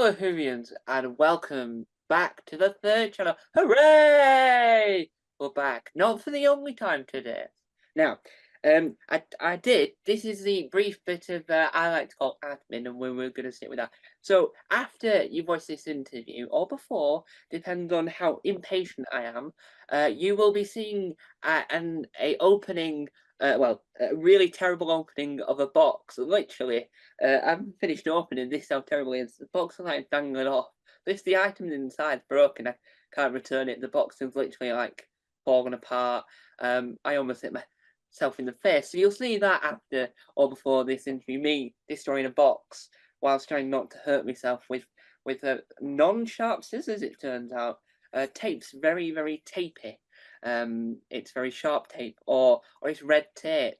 Hello, Hoovians, and welcome back to the third channel. Hooray! We're back, not for the only time today. Now, this is the brief bit of, I like to call admin, and we're going to stick with that. So, after you watch this interview, or before, depends on how impatient I am, you will be seeing a opening, a really terrible opening of a box, literally. I haven't finished opening this, how terrible it is. The box is like dangling off. This the items inside broken. I can't return it. The box is literally like falling apart. I almost hit myself in the face. So you'll see that after or before this interview, me destroying a box whilst trying not to hurt myself with non-sharp scissors. It turns out tape's very tapey. It's very sharp tape, or it's red tape.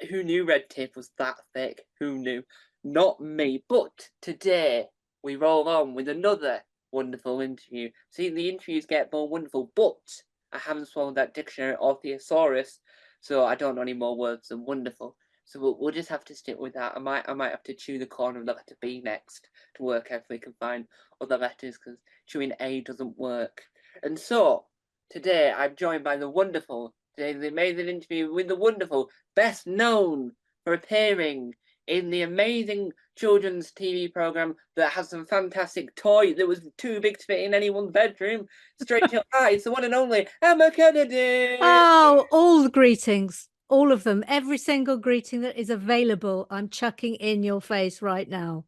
Who knew red tape was that thick? Who knew? Not me. But today we roll on with another wonderful interview. See, the interviews get more wonderful, but I haven't swallowed that dictionary or thesaurus, so I don't know any more words than wonderful. So we'll just have to stick with that. I might have to chew the corner of the letter B next to work out if we can find other letters, because chewing A doesn't work. And so today I'm joined by the wonderful. Today they made an interview with the wonderful, best known for appearing in the amazing children's TV program that has some fantastic toy that was too big to fit in anyone's bedroom. Straight to your eyes, the one and only Emma Kennedy. Oh, all the greetings, all of them, every single greeting that is available, I'm chucking in your face right now.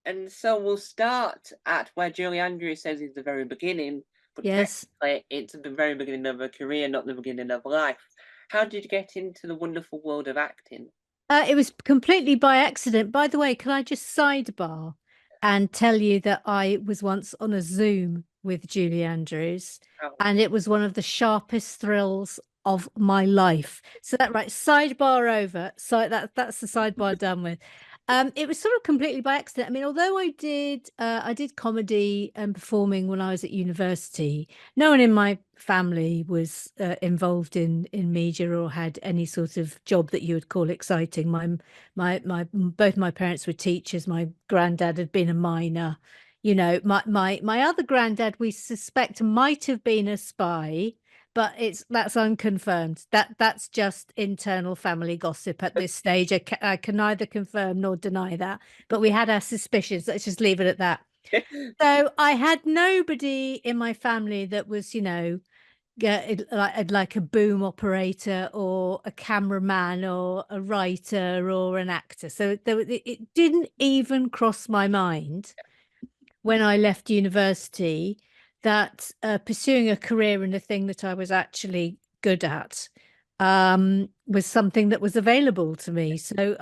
And so we'll start at where Julie Andrews says is the very beginning, but Yes. technically it's the very beginning of a career, not the beginning of life. How did you get into the wonderful world of acting? It was completely by accident. By the way, can I just sidebar and tell you that I was once on a Zoom with Julie Andrews, How? and it was one of the sharpest thrills of my life. So that right, sidebar over. So that's the sidebar done with. It was sort of completely by accident. I mean, although I did comedy and performing when I was at university, no one in my family was involved in media or had any sort of job that you would call exciting. My both my parents were teachers. My granddad had been a miner. You know, my other granddad, we suspect, might have been a spy, but that's unconfirmed. That's just internal family gossip at this stage. I can neither confirm nor deny that, but we had our suspicions. Let's just leave it at that. So I had nobody in my family that was, like a boom operator or a cameraman or a writer or an actor. So it didn't even cross my mind when I left university that pursuing a career in the thing that I was actually good at was something that was available to me. So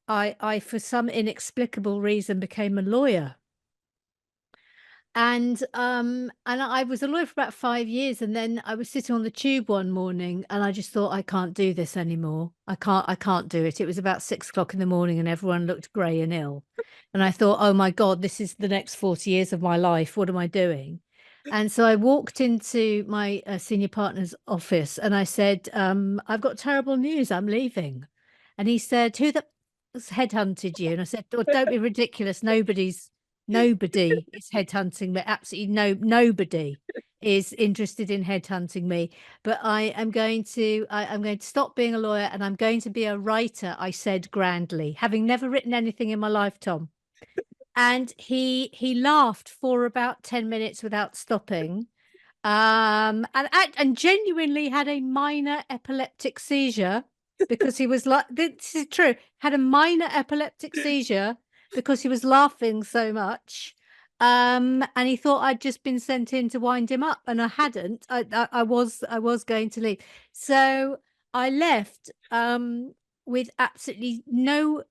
for some inexplicable reason, became a lawyer. And I was a lawyer for about 5 years, and then I was sitting on the tube one morning and I just thought, I can't do this anymore. I can't do it. It was about 6 o'clock in the morning and everyone looked grey and ill. And I thought, oh my God, this is the next 40 years of my life. What am I doing? And so I walked into my senior partner's office and I said, I've got terrible news. I'm leaving. And he said, who the headhunted you? And I said, oh, don't be ridiculous. Nobody is headhunting me. Absolutely nobody is interested in headhunting me. But I'm going to stop being a lawyer and I'm going to be a writer, I said grandly, having never written anything in my life, Tom. And he laughed for about 10 minutes without stopping. And genuinely had a minor epileptic seizure because he was like, this is true, had a minor epileptic seizure because he was laughing so much. And he thought I'd just been sent in to wind him up, and I hadn't. I was going to leave. So I left with absolutely no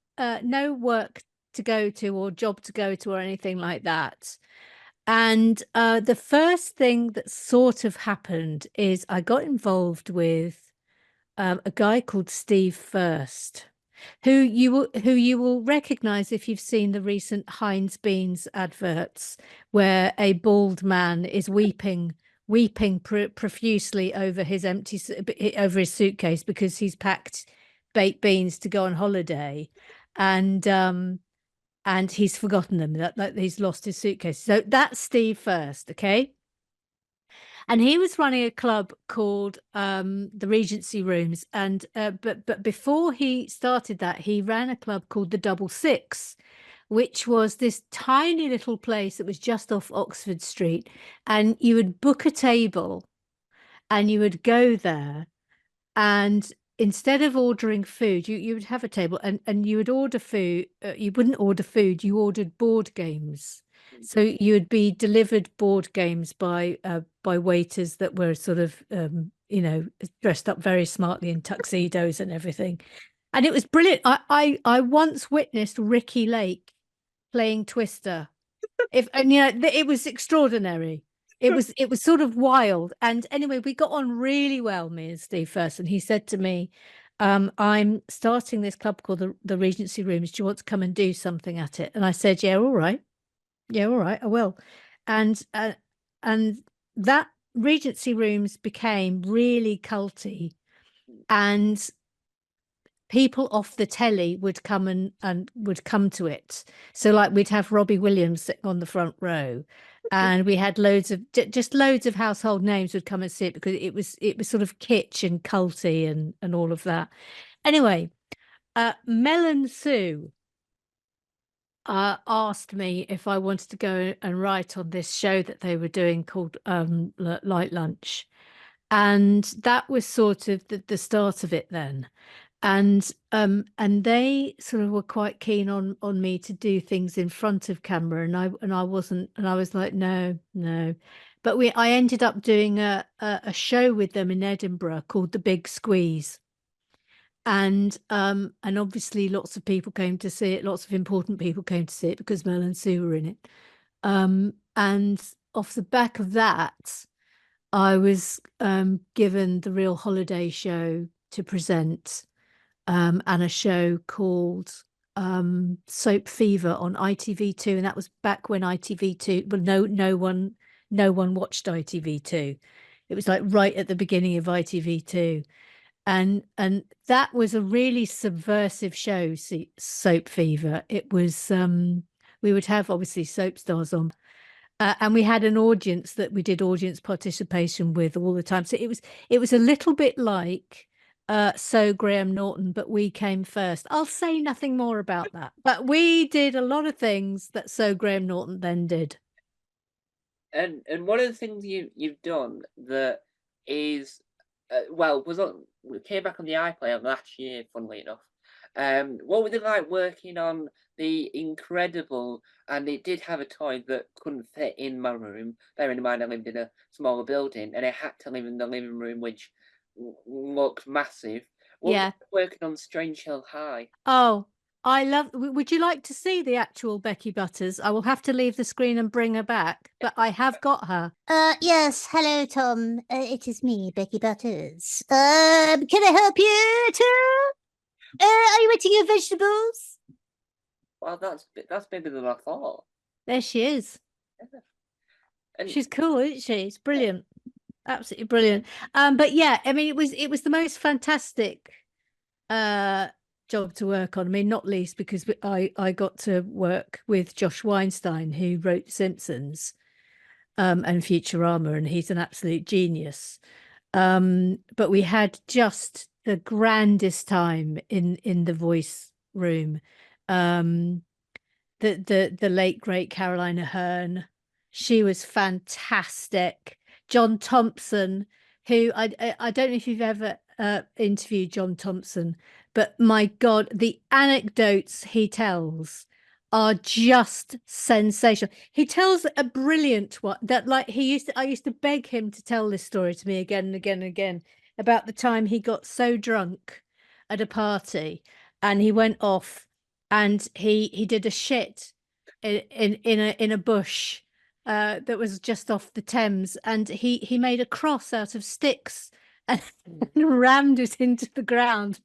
work to go to or job to go to or anything like that. And the first thing that sort of happened is I got involved with a guy called Steve First, who you will recognize if you've seen the recent Heinz Beans adverts, where a bald man is weeping profusely over his over his suitcase because he's packed baked beans to go on holiday. And and he's forgotten them. That he's lost his suitcase. So that's Steve first, okay? And he was running a club called the Regency Rooms, and but before he started that, he ran a club called the Double Six, which was this tiny little place that was just off Oxford Street, and you would book a table, and you would go there, and instead of ordering food, you would have a table, and you would order food. You wouldn't order food; you ordered board games. So you would be delivered board games by waiters that were sort of dressed up very smartly in tuxedos and everything, and it was brilliant. I once witnessed Ricky Lake playing Twister. It was extraordinary. It was sort of wild. And anyway, we got on really well, me and Steve first. And he said to me, I'm starting this club called the Regency Rooms. Do you want to come and do something at it? And I said, yeah, all right. Yeah, all right, I will. And that Regency Rooms became really culty, and people off the telly would come and would come to it. So like we'd have Robbie Williams sitting on the front row, and we had loads of just loads of household names would come and see it, because it was sort of kitsch and culty and all of that. Anyway, Mel and Sue asked me if I wanted to go and write on this show that they were doing called Light Lunch, and that was sort of the start of it then. And they sort of were quite keen on me to do things in front of camera, and I wasn't, and I was like, no. But I ended up doing a show with them in Edinburgh called The Big Squeeze, and obviously lots of people came to see it. Lots of important people came to see it because Mel and Sue were in it. And off the back of that, I was given the Real Holiday Show to present, and a show called Soap Fever on ITV2, and that was back when ITV2, well, no one watched ITV2. It was like right at the beginning of ITV2, and that was a really subversive show. Soap Fever. It was we would have obviously soap stars on, and we had an audience that we did audience participation with all the time. So it was a little bit like So Graham Norton, but we came first. I'll say nothing more about that, but we did a lot of things that So Graham Norton then did. And one of the things you've done that is we came back on the iPlayer last year, funnily enough. What was it like working on the incredible, and it did have a toy that couldn't fit in my room. Bearing in mind I lived in a smaller building and I had to live in the living room, which looked massive. What was Yeah. it working on Strange Hill High? Oh, I love. Would you like to see the actual Becky Butters? I will have to leave the screen and bring her back, but I have got her. Yes, hello, Tom. It is me, Becky Butters. Can I help you at all? Are you eating your vegetables? Well, that's bigger than I thought. There she is. And She's cool, isn't she? It's brilliant. Absolutely brilliant. But yeah, I mean, it was the most fantastic job to work on. I mean, not least because I got to work with Josh Weinstein, who wrote Simpsons and Futurama, and he's an absolute genius. But we had just the grandest time in the voice room. The late great Caroline Aherne, she was fantastic. John Thompson, who I don't know if you've ever interviewed John Thompson, but my God, the anecdotes he tells are just sensational. He tells a brilliant one that, like, I used to beg him to tell this story to me again and again and again, about the time he got so drunk at a party and he went off and he did a shit in a bush that was just off the Thames, and he made a cross out of sticks and rammed it into the ground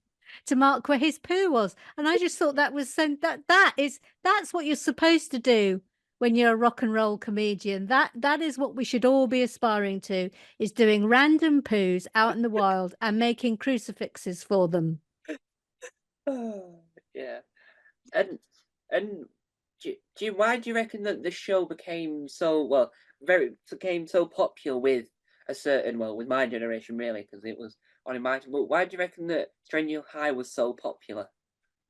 to mark where his poo was. And I just thought that was that's what you're supposed to do when you're a rock and roll comedian. That is what we should all be aspiring to, is doing random poos out in the wild and making crucifixes for them. yeah, and Why do you reckon that the show became so became so popular with a certain with my generation really because it was on my but why do you reckon that Stranger High was so popular?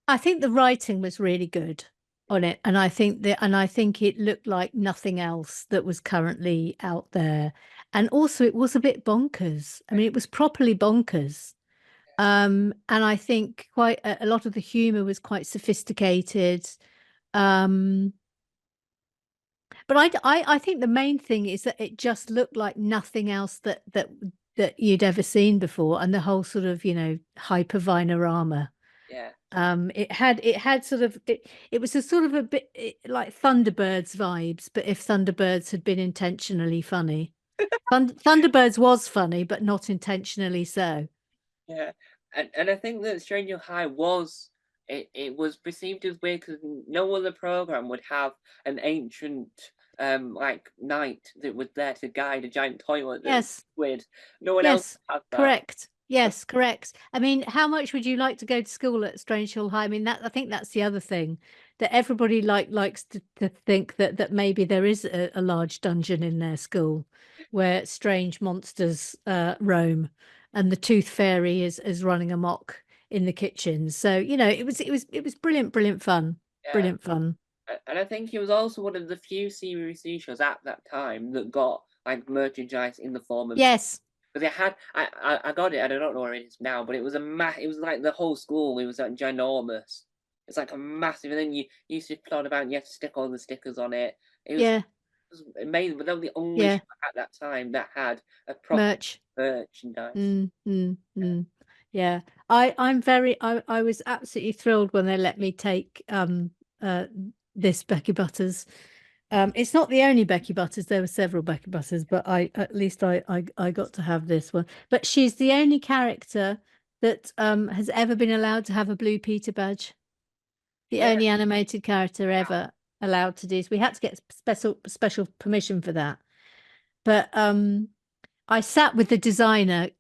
I think the writing was really good on it, and I think it looked like nothing else that was currently out there. And also it was a bit bonkers. I mean, it was properly bonkers. And I think quite a lot of the humor was quite sophisticated. Um, but I think the main thing is that it just looked like nothing else that you'd ever seen before, and the whole sort of, hyper Vinarama. Yeah, It had sort of it was a sort of a bit like Thunderbirds vibes, but if Thunderbirds had been intentionally funny. Thunderbirds was funny, but not intentionally so. yeah, and I think that Stranger High was it was perceived as weird because no other program would have an ancient like knight that was there to guide a giant toilet that was Yes, weird. No one else yes, had that. correct. Yes, correct. I mean, how much would you like to go to school at Strange Hill High? I mean, I think that's the other thing, that everybody likes to think that maybe there is a large dungeon in their school where strange monsters roam, and the Tooth Fairy is running amok in the kitchen. So, it was brilliant, brilliant fun. Yeah. Brilliant fun. And I think he was also one of the few CBBC shows at that time that got like merchandise in the form of Yes. because it had I got it. I don't know where it is now, but it was it was like the whole school. It was like ginormous. It's like a massive, and then you used to plot about and you had to stick all the stickers on it. Yeah. It was amazing, but that was the only Yeah. show at that time that had a proper Merch. merchandise. Mm, mm, mm. Yeah. I was absolutely thrilled when they let me take this Becky Butters. It's not the only Becky Butters, there were several Becky Butters, but I got to have this one. But she's the only character that has ever been allowed to have a Blue Peter badge. The Yeah, only animated character ever allowed to do so. We had to get special permission for that. But I sat with the designer,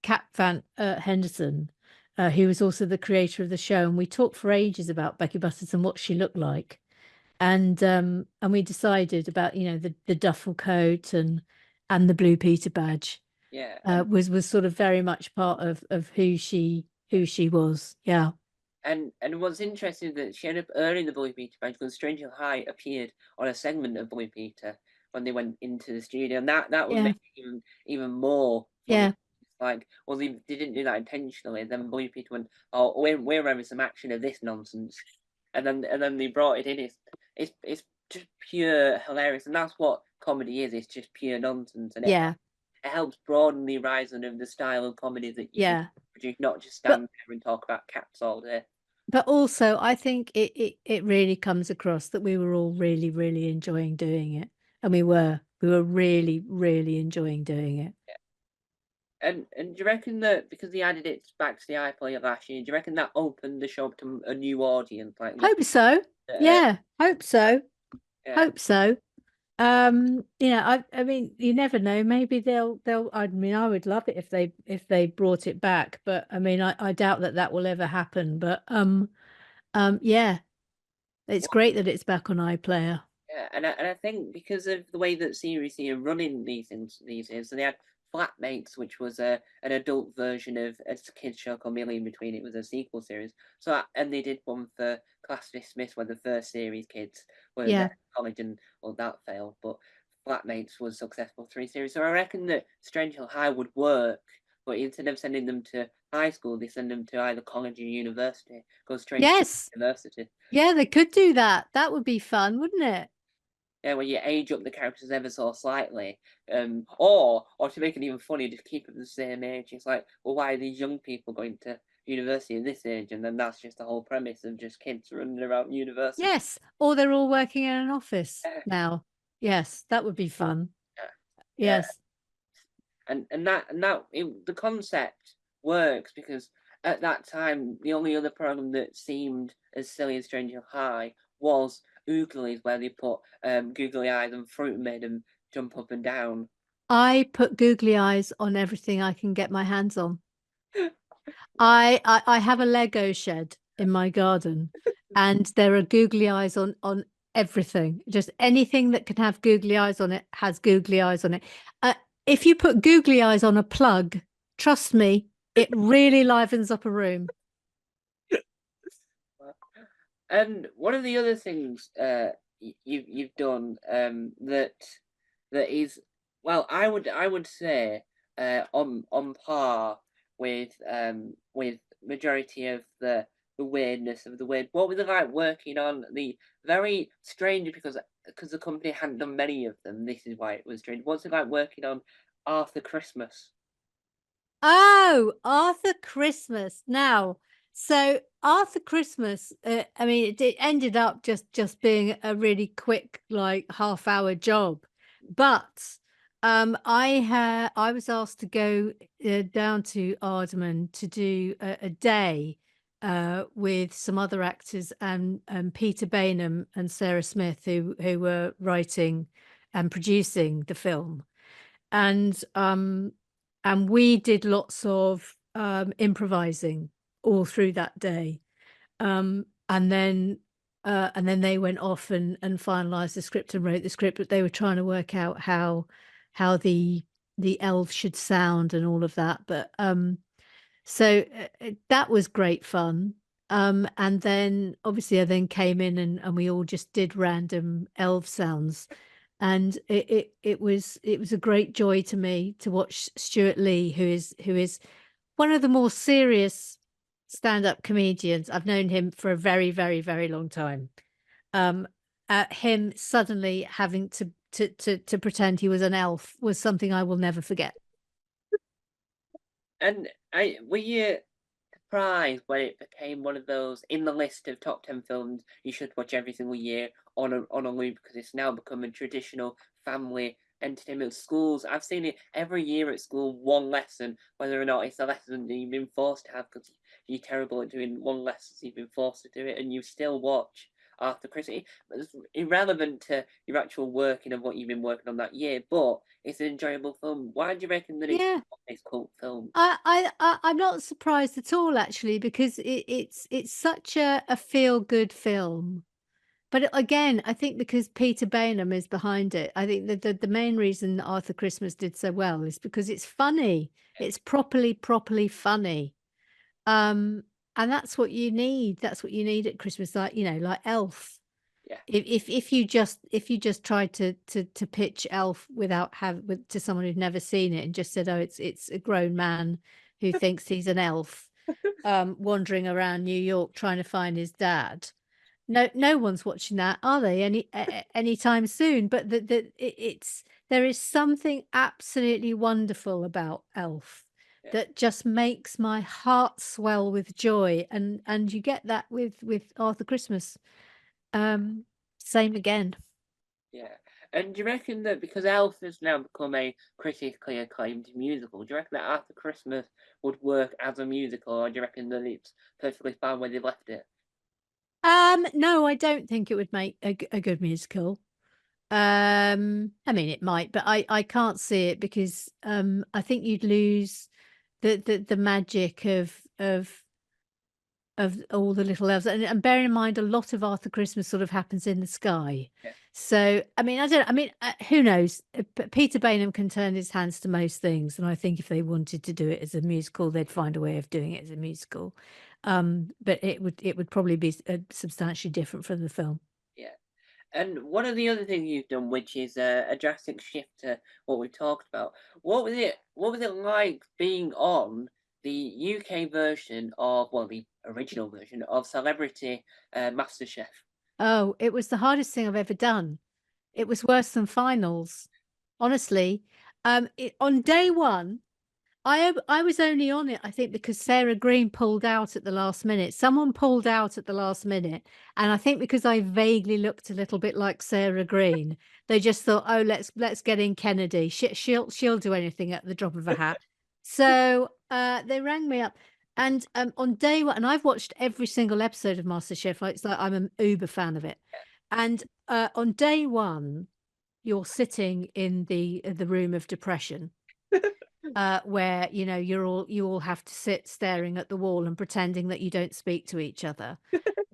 Kat Van Henderson, who was also the creator of the show, and we talked for ages about Becky Butters and what she looked like. And we decided about, the duffel coat and the Blue Peter badge yeah. was sort of very much part of who she was. Yeah. And what's interesting that she ended up earning the Blue Peter badge because Stranger High appeared on a segment of Blue Peter when they went into the studio, and that would Yeah. make it even more funny. Yeah. Like, well, they didn't do that intentionally. Then Blue Peter went, "Oh, we're having some action of this nonsense," and then they brought it in. It's just pure hilarious, and that's what comedy is. It's just pure nonsense, and Yeah. it helps broaden the horizon of the style of comedy that you can Yeah. produce, not just But stand there and talk about cats all day. but also I think it really comes across that we were all really, really enjoying doing it. And we were really, really enjoying doing it. And do you reckon that because they added it back to the iPlayer last year, do you reckon that opened the show up to a new audience? Like, Hope so. uh, Yeah, hope so. yeah, Hope so. I mean, you never know. Maybe they'll. I mean, I would love it if they brought it back, but I mean, I doubt that will ever happen. But yeah, it's great that it's back on iPlayer. yeah. And I think because of the way that CBC are running these things these days, so they had Flatmates, which was an adult version of a kids show called Millie in Between. It was a sequel series. So and they did one for Class Dismissed, where the first series kids were Yeah. there at college, and well, that failed. But Flatmates was successful 3 series. So I reckon that Strange Hill High would work, but instead of sending them to high school, they send them to either college or university. Go straight Yes. to university. Yeah, they could do that. That would be fun, wouldn't it? Yeah, where you age up the characters ever so slightly, or to make it even funnier, just keep them the same age. It's like, well, why are these young people going to university at this age? And then that's just the whole premise of just kids running around university. Yes. Or they're all working in an office Yeah, now. Yes, that would be fun. yeah. Yes. And the concept works because at that time the only other program that seemed as silly as Stranger High was Ooglies, where they put googly eyes and fruit and made them jump up and down. I put googly eyes on everything I can get my hands on. I have a Lego shed in my garden, and there are googly eyes on everything. Just anything that can have googly eyes on it has googly eyes on it. If you put googly eyes on a plug, trust me, it really livens up a room. And one of the other things you've done that is, well, I would say on par with majority of the weirdness of the weird. What was it like working on the very strange, because the company hadn't done many of them. This is why it was strange. What's it like working on Arthur Christmas? Oh, Arthur Christmas. Now, so Arthur Christmas, I mean, it ended up just being a really quick, like half-hour job. But I was asked to go down to Ardman to do a day with some other actors and Peter Bainham and Sarah Smith, who were writing and producing the film. And we did lots of improvising all through that day. And then they went off and finalized the script and wrote the script, but they were trying to work out how the elves should sound and all of that. But so that was great fun. And then obviously I then came in and we all just did random elf sounds. And it was a great joy to me to watch Stuart Lee, who is one of the more serious stand-up comedians. I've known him for a very, very, very long time. Him suddenly having to pretend he was an elf was something I will never forget. And were you surprised when it became one of those in the list of top 10 films you should watch every single year on a loop, because it's now become a traditional family entertainment? Schools, I've seen it every year at school, one lesson, whether or not it's a lesson that you've been forced to have because you're terrible at doing one lesson, so you've been forced to do it, and you still watch Arthur Christmas. It's irrelevant to your actual working of what you've been working on that year, but it's an enjoyable film. Why do you reckon that it's cult film? I'm not surprised at all, actually, because it's such a feel-good film. But again, I think because Peter Bainham is behind it, I think that the main reason Arthur Christmas did so well is because it's funny. It's properly funny. And that's what you need. That's what you need at Christmas, like, like Elf. Yeah. If you just tried to pitch Elf to someone who'd never seen it and just said, oh, it's a grown man who thinks he's an elf wandering around New York trying to find his dad. No one's watching that, are they? Anytime soon? But there is something absolutely wonderful about Elf that just makes my heart swell with joy, and you get that with Arthur Christmas. Same again. Yeah. And do you reckon that because Elf has now become a critically acclaimed musical, do you reckon that Arthur Christmas would work as a musical, or do you reckon that it's perfectly fine where they left it? No, I don't think it would make a good musical. I mean, it might, but I can't see it because I think you'd lose the magic of all the little elves, and bearing in mind a lot of Arthur Christmas sort of happens in the sky. Yeah. So I mean, who knows? Peter Bainham can turn his hands to most things, and I think if they wanted to do it as a musical, they'd find a way of doing it as a musical. But it would probably be substantially different from the film. Yeah. And one of the other things you've done, which is a drastic shift to what we talked about, what was it like being on the UK version of, well, the original version of Celebrity MasterChef? Oh, it was the hardest thing I've ever done. It was worse than finals, honestly. On day one, I was only on it, I think, because Sarah Green pulled out at the last minute. Someone pulled out at the last minute, and I think because I vaguely looked a little bit like Sarah Green, they just thought, "Oh, let's get in Kennedy. She'll do anything at the drop of a hat." So they rang me up, and on day one, and I've watched every single episode of MasterChef. It's like I'm an uber fan of it. And on day one, you're sitting in the room of depression. Where you all have to sit staring at the wall and pretending that you don't speak to each other.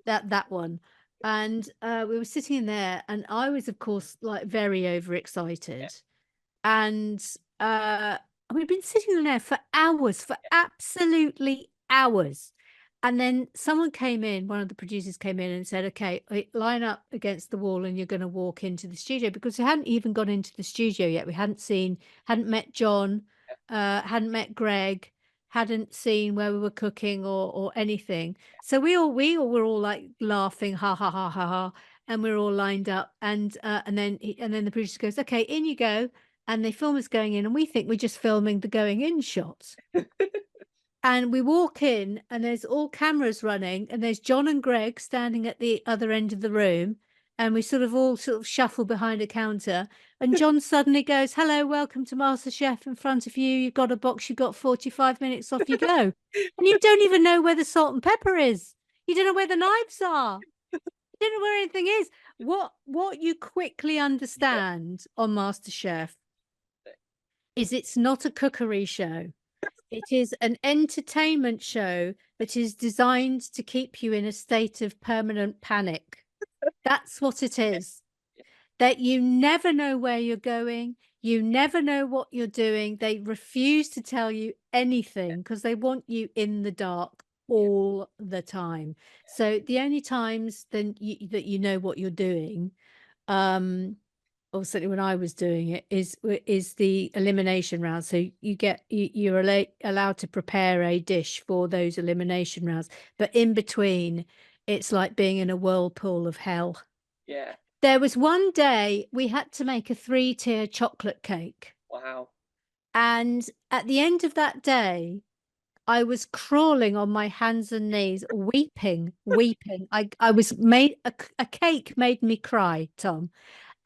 That one. And we were sitting in there, and I was, of course, like very overexcited. And we'd been sitting in there for hours, for absolutely hours. And then someone came in, one of the producers came in and said, okay, line up against the wall and you're going to walk into the studio, because we hadn't even gone into the studio yet. We hadn't met John, hadn't met Greg, hadn't seen where we were cooking or anything. So we all were all like laughing, ha ha ha ha ha, and we're all lined up. And then the producer goes, okay, in you go. And they film us going in, and we think we're just filming the going in shots. And we walk in, and there's all cameras running, and there's John and Greg standing at the other end of the room, and we all shuffle behind a counter. And John suddenly goes, "Hello, welcome to MasterChef. In front of you, you've got a box. You've got 45 minutes. Off you go." And you don't even know where the salt and pepper is. You don't know where the knives are. You don't know where anything is. What you quickly understand on MasterChef is it's not a cookery show. It is an entertainment show that is designed to keep you in a state of permanent panic. That's what it is. That you never know where you're going. You never know what you're doing. They refuse to tell you anything because they want you in the dark all the time. So the only times then that you know what you're doing, or certainly when I was doing it, is the elimination round. So you're allowed to prepare a dish for those elimination rounds, but in between, it's like being in a whirlpool of hell. Yeah. There was one day we had to make a 3-tier chocolate cake, Wow. and at the end of that day, I was crawling on my hands and knees, weeping. I was made a cake made me cry, Tom.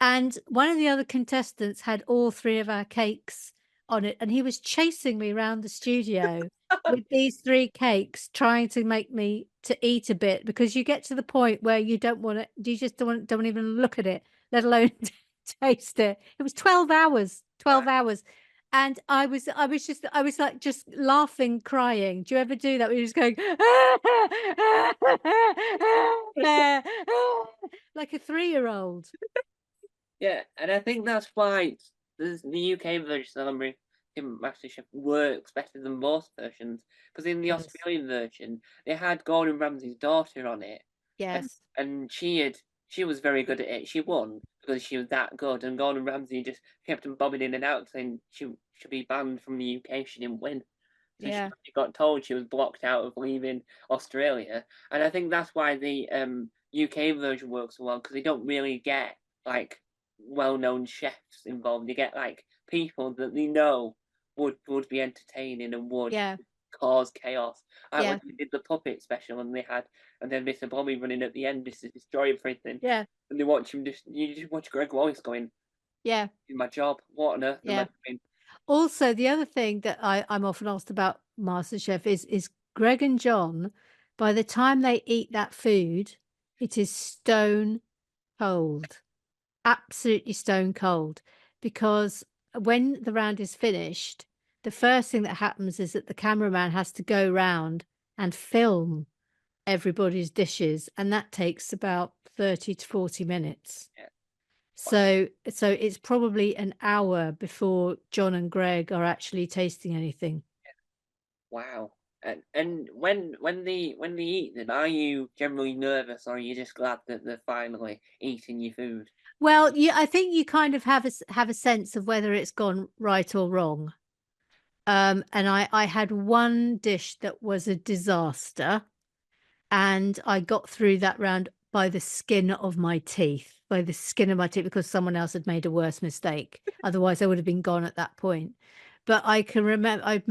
And one of the other contestants had all 3 of our cakes on it, and he was chasing me around the studio with these 3 cakes, trying to make me to eat a bit, because you get to the point where you just don't even look at it, let alone taste it. It was 12 hours, 12 hours. And I was like just laughing, crying. Do you ever do that? Where you're just going like a 3-year-old? Yeah, and I think that's why the UK version of American MasterChef works better than most versions. Because in the Yes. Australian version, they had Gordon Ramsay's daughter on it, Yes. and she was very good at it. She won because she was that good, and Gordon Ramsay just kept on bobbing in and out, saying she should be banned from the UK. She didn't win. So Yeah. she got told she was blocked out of leaving Australia, and I think that's why the UK version works so well, because they don't really get like well-known chefs involved. You get like people that they know would be entertaining and would Yeah. cause chaos. Like Yeah. when they did the puppet special, and then Mr. Bobby running at the end just to destroy everything. Yeah. And they watch him you just watch Greg Wallace going, Yeah. "Do my job. What on earth am I Yeah. doing?" Also, the other thing that I'm often asked about MasterChef is Greg and John, by the time they eat that food, it is stone cold. Absolutely stone cold. Because when the round is finished, the first thing that happens is that the cameraman has to go round and film everybody's dishes, and that takes about 30 to 40 minutes. Yeah. So it's probably an hour before John and Greg are actually tasting anything. Wow. And when they eat them, are you generally nervous, or are you just glad that they're finally eating your food? Well, yeah, I think you kind of have a sense of whether it's gone right or wrong. And I had one dish that was a disaster, and I got through that round by the skin of my teeth, because someone else had made a worse mistake. Otherwise, I would have been gone at that point. But I can remember I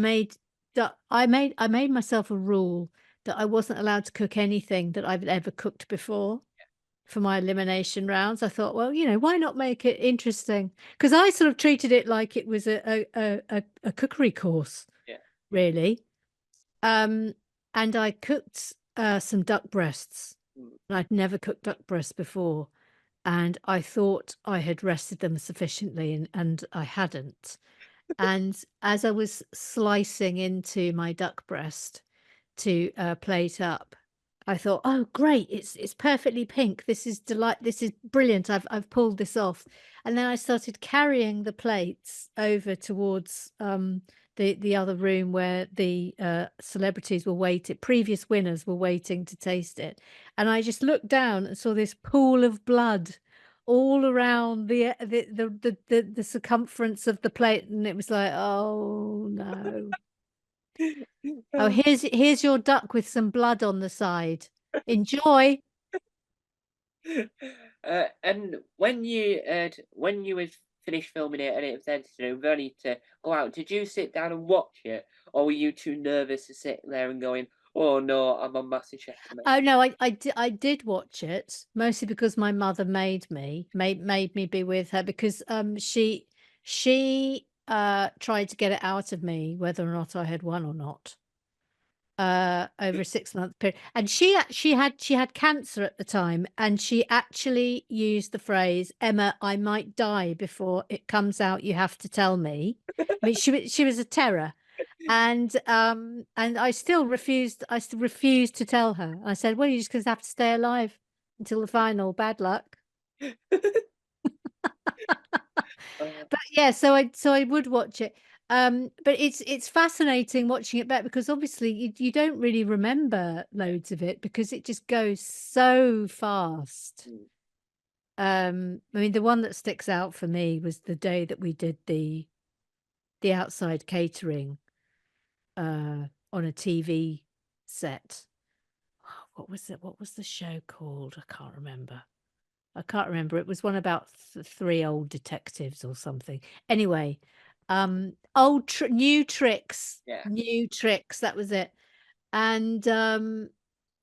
made myself a rule that I wasn't allowed to cook anything that I've ever cooked before for my elimination rounds. I thought, well, why not make it interesting? Because I sort of treated it like it was a cookery course, Yeah. really. And I cooked some duck breasts. And I'd never cooked duck breasts before, and I thought I had rested them sufficiently, and I hadn't. And as I was slicing into my duck breast to plate up, I thought, oh great, it's perfectly pink. This is this is brilliant. I've pulled this off. And then I started carrying the plates over towards the other room where the celebrities were waiting, previous winners were waiting to taste it. And I just looked down and saw this pool of blood all around the circumference of the plate, and it was like, oh no. Oh, here's your duck with some blood on the side. Enjoy. And when you was finished filming it and it was then ready to go out, did you sit down and watch it, or were you too nervous to sit there and going, "Oh no, I'm on MasterChef tonight"? Oh no, I did watch it mostly because my mother made me be with her because she tried to get it out of me whether or not I had won or not. Over a 6-month period, and she had cancer at the time, and she actually used the phrase, "Emma, I might die before it comes out. You have to tell me." I mean, she was a terror, and I still refused to tell her. I said, "Well, you're just gonna have to stay alive until the final. Bad luck." Uh, But yeah, so I would watch it. But it's fascinating watching it back because obviously you don't really remember loads of it because it just goes so fast. mm, I mean, the one that sticks out for me was the day that we did the outside catering on a TV set. Oh, what was it? What was the show called? I can't remember. I can't remember. It was one about three old detectives or something. Anyway, new tricks, yeah. new tricks. That was it. And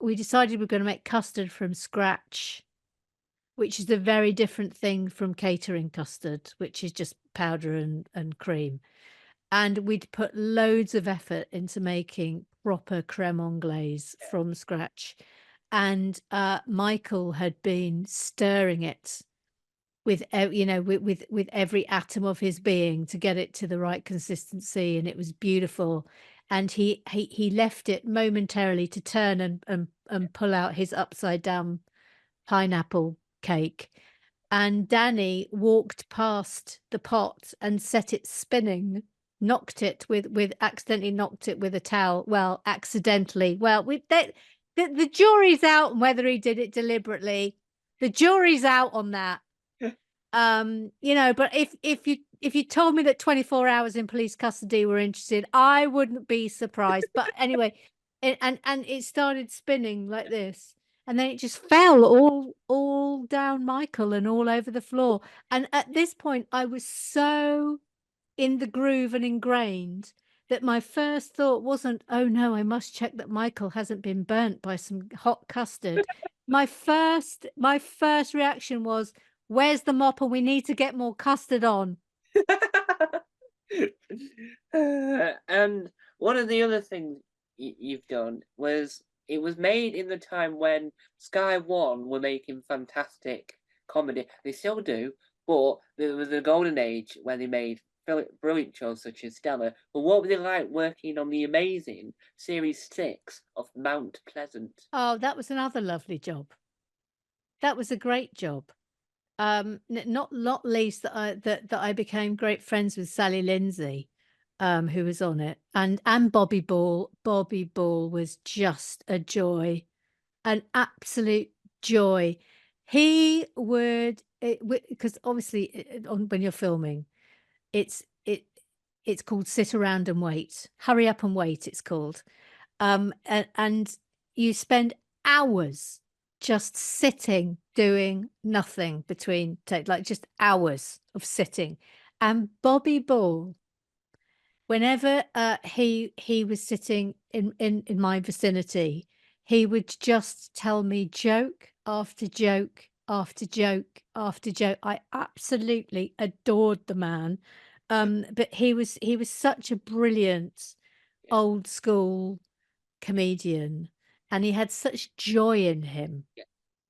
we decided we are going to make custard from scratch, which is a very different thing from catering custard, which is just powder and cream. And we'd put loads of effort into making proper creme anglaise from scratch. And Michael had been stirring it with with every atom of his being to get it to the right consistency, and it was beautiful. And he left it momentarily to turn and pull out his upside down pineapple cake. And Danny walked past the pot and set it spinning, knocked it with accidentally knocked it with a towel. Well, accidentally. Well, the jury's out on whether he did it deliberately. The jury's out on that. But if you told me that 24 hours in police custody were interested, I wouldn't be surprised. But anyway, and it started spinning like this, and then it just fell all down Michael and all over the floor. And at this point, I was so in the groove and ingrained that my first thought wasn't, oh no, I must check that Michael hasn't been burnt by some hot custard. My first reaction was, where's the mopper? We need to get more custard on. And one of the other things you've done was it was made in the time when Sky One were making fantastic comedy. They still do, but there was a golden age when they made brilliant shows such as Stella. But what was it like working on the amazing Series 6 of Mount Pleasant? Oh, that was another lovely job. That was a great job. Not least that I became great friends with Sally Lindsay, who was on it, and Bobby Ball. Bobby Ball was just a joy, an absolute joy. He would, because obviously when you're filming, it's it's called Sit Around and Wait, Hurry Up and Wait. It's called, and you spend hours just sitting doing nothing between take, like just hours of sitting. And Bobby Ball, whenever he was sitting in my vicinity, he would just tell me joke after joke after joke after joke. I absolutely adored the man. But he was such a brilliant Yeah, old school comedian, and he had such joy in him. yeah.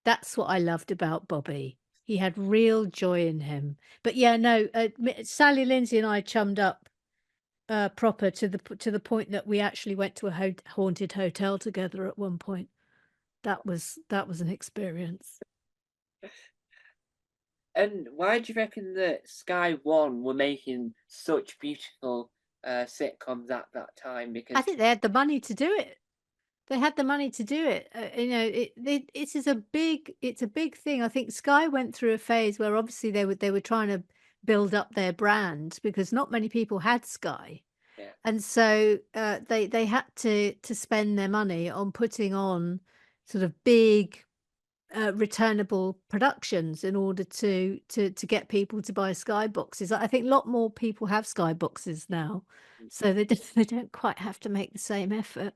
That's what I loved about Bobby. He had real joy in him. But yeah, no, Sally Lindsay and I chummed up proper to the point that we actually went to a haunted hotel together at one point. that was an experience. And why do you reckon that Sky One were making such beautiful sitcoms at that time? I Because think they had the money to do it. They had the money to do it. It is a big, it's a big thing. I think Sky went through a phase where obviously they were trying to build up their brand because not many people had Sky. yeah, And so they had to spend their money on putting on sort of big returnable productions in order to get people to buy skyboxes. I think a lot more people have skyboxes now, mm, so they don't quite have to make the same effort.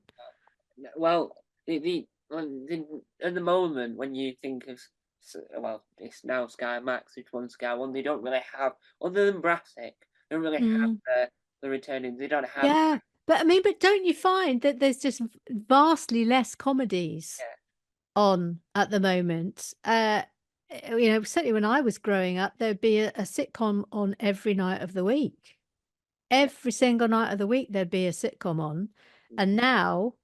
well, at the moment when you think of well, it's now Sky Max, which one Sky One, they don't really have other than Brassic. They don't really have Mm, the returning. They don't have yeah, but I mean, but don't you find that there's just vastly less comedies yeah, on at the moment? Certainly when I was growing up, there'd be a sitcom on every night of the week. yeah, Every single night of the week, there'd be a sitcom on, mm, and now,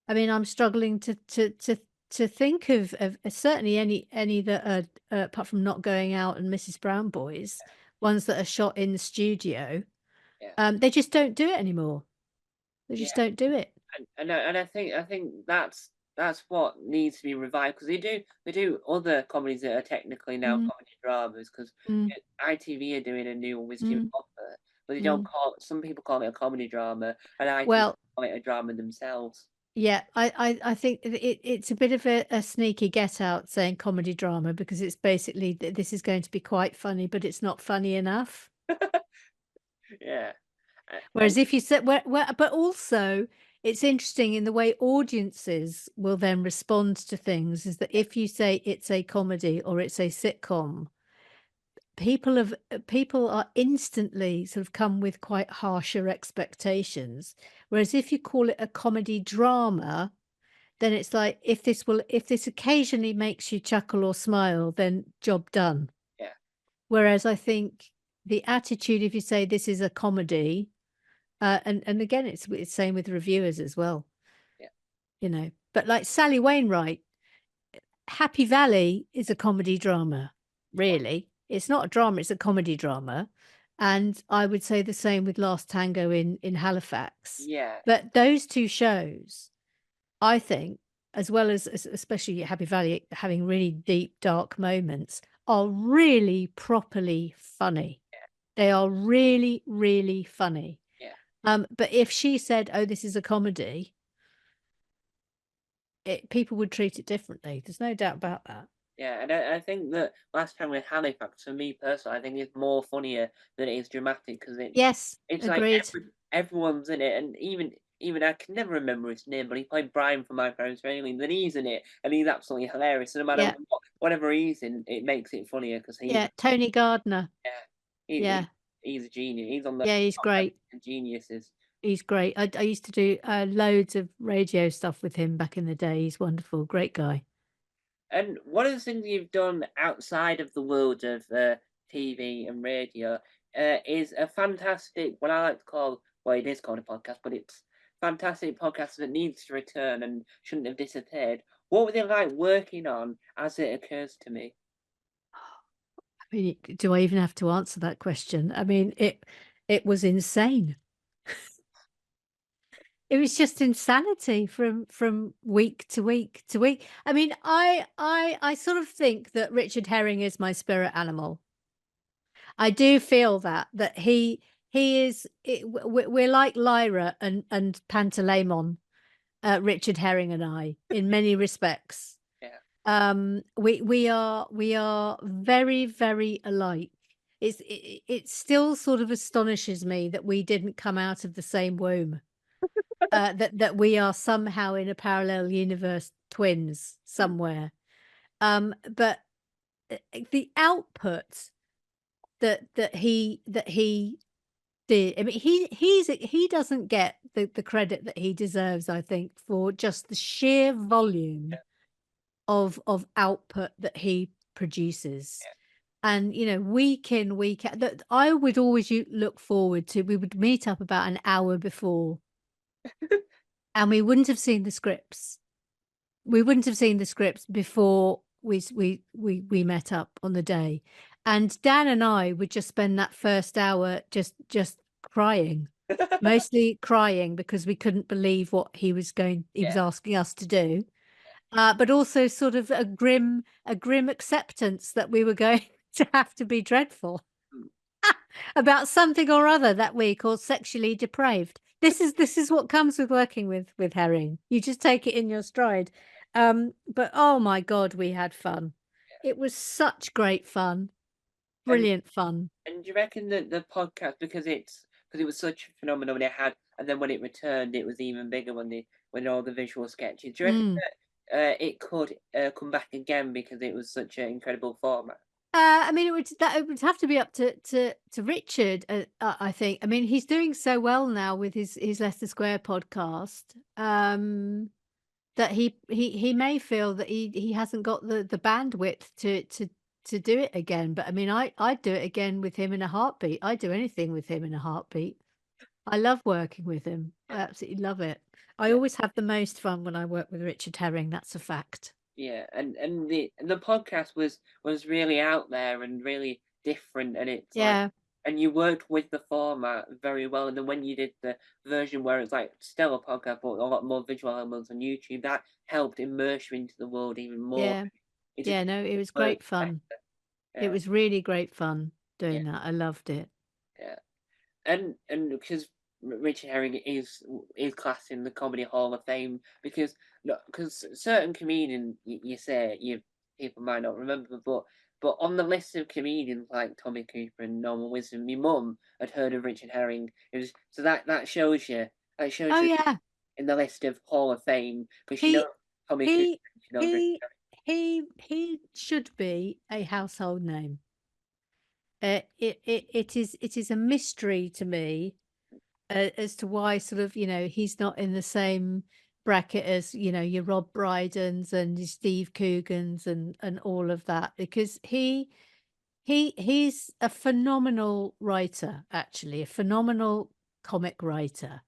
I mean, I'm struggling to think of certainly any that are apart from Not Going Out and Mrs. Brown Boys, ones that are shot in the studio. yeah. They just don't do it anymore. They Yeah. just don't do it. And I think that's what needs to be revived because they do other comedies that are technically now Mm, comedy dramas because mm, ITV are doing a new one with Stephen mm, Hopper, but they don't mm. call some people call it a comedy drama and ITV Well, call it a drama themselves. yeah, I think it's a bit of a sneaky get out saying comedy drama because it's basically this is going to be quite funny, but it's not funny enough. Yeah, and Whereas if you said, but also it's interesting in the way audiences will then respond to things is that if you say it's a comedy or it's a sitcom, people are instantly sort of come with quite harsher expectations. Whereas if you call it a comedy drama, then it's like if this occasionally makes you chuckle or smile, then job done. yeah, Whereas I think the attitude, if you say this is a comedy, and again, it's same with reviewers as well, yeah, but like Sally Wainwright, Happy Valley is a comedy drama, yeah, really. It's not a drama, it's a comedy drama. And I would say the same with Last Tango in Halifax. yeah, But those two shows, I think, as well as especially Happy Valley having really deep, dark moments, are really properly funny. They are really, really funny. yeah. But if she said, "Oh, this is a comedy," people would treat it differently. There's no doubt about that. Yeah, and I think that Last Time with Halifax, for me personally, I think it's more funnier than it is dramatic because Yes, it's like agreed. everyone's in it, and even I can never remember his name, but he played Brian from My Parents Failings, and he's in it, and he's absolutely hilarious. No matter Yeah, whatever he's in, it makes it funnier because yeah. Tony Gardner. yeah, he, Yeah, he, he's a genius. He's on the yeah. He's top 10 great. of geniuses. He's great. I used to do loads of radio stuff with him back in the day. He's wonderful. Great guy. And one of the things you've done outside of the world of TV and radio is a fantastic, what I like to call, well, it is called a podcast, but it's fantastic podcast that needs to return and shouldn't have disappeared. What were they like working on as it occurs to me? I mean, do I even have to answer that question? I mean, it was insane. It was just insanity from week to week to week. I mean, I sort of think that Richard Herring is my spirit animal. I do feel that he is. We're like Lyra and Pantaleimon, Richard Herring and I, in many respects. Yeah, We are very, very alike. It still sort of astonishes me that we didn't come out of the same womb. That we are somehow in a parallel universe twins somewhere. But the output that he did, I mean, he doesn't get the credit that he deserves, I think, for just the sheer volume of output that he produces. And week in, week out, that I would always look forward to. We would meet up about an hour before, and we wouldn't have seen the scripts. we wouldn't have seen the scripts before we met up on the day, and Dan and I would just spend that first hour just crying, mostly crying because we couldn't believe what he was Yeah. asking us to do, but also sort of a grim acceptance that we were going to have to be dreadful Mm. about something or other that week, or sexually depraved. This is what comes with working with Herring. You just take it in your stride. But oh my God, we had fun. It was such great fun, And brilliant fun. and do you reckon that the podcast, because it was such a phenomenon when it had, and then when it returned, it was even bigger when all the visual sketches. Do you reckon Mm. that it could come back again because it was such an incredible format? I mean, it would have to be up to Richard. I think. I mean, he's doing so well now with his Leicester Square podcast. That he may feel that he hasn't got the bandwidth to do it again. But I mean, I'd do it again with him in a heartbeat. I'd do anything with him in a heartbeat. I love working with him. I Yeah. absolutely love it. I Yeah. always have the most fun when I work with Richard Herring. That's a fact. Yeah, and the podcast was really out there and really different, and it's like, Yeah, and you worked with the format very well. And then when you did the version where it's like still a podcast but a lot more visual elements on YouTube, that helped immerse you into the world even more. yeah, It just yeah. No, it was worked great fun. better. It Yeah, was really great fun yeah, doing that. I loved it. yeah. And because Richard Herring is classed in the Comedy Hall of Fame, because certain comedians you say people might not remember, but on the list of comedians like Tommy Cooper and Norman Wisdom, my mum had heard of Richard Herring. It was so that shows you Oh yeah, in the list of Hall of Fame, because she knows he Tommy Cooper, he she knows Richard he he should be a household name. It is a mystery to me as to why sort of he's not in the same bracket as your Rob Brydens and your Steve Coogans and all of that, because he's a phenomenal writer, actually a phenomenal comic writer.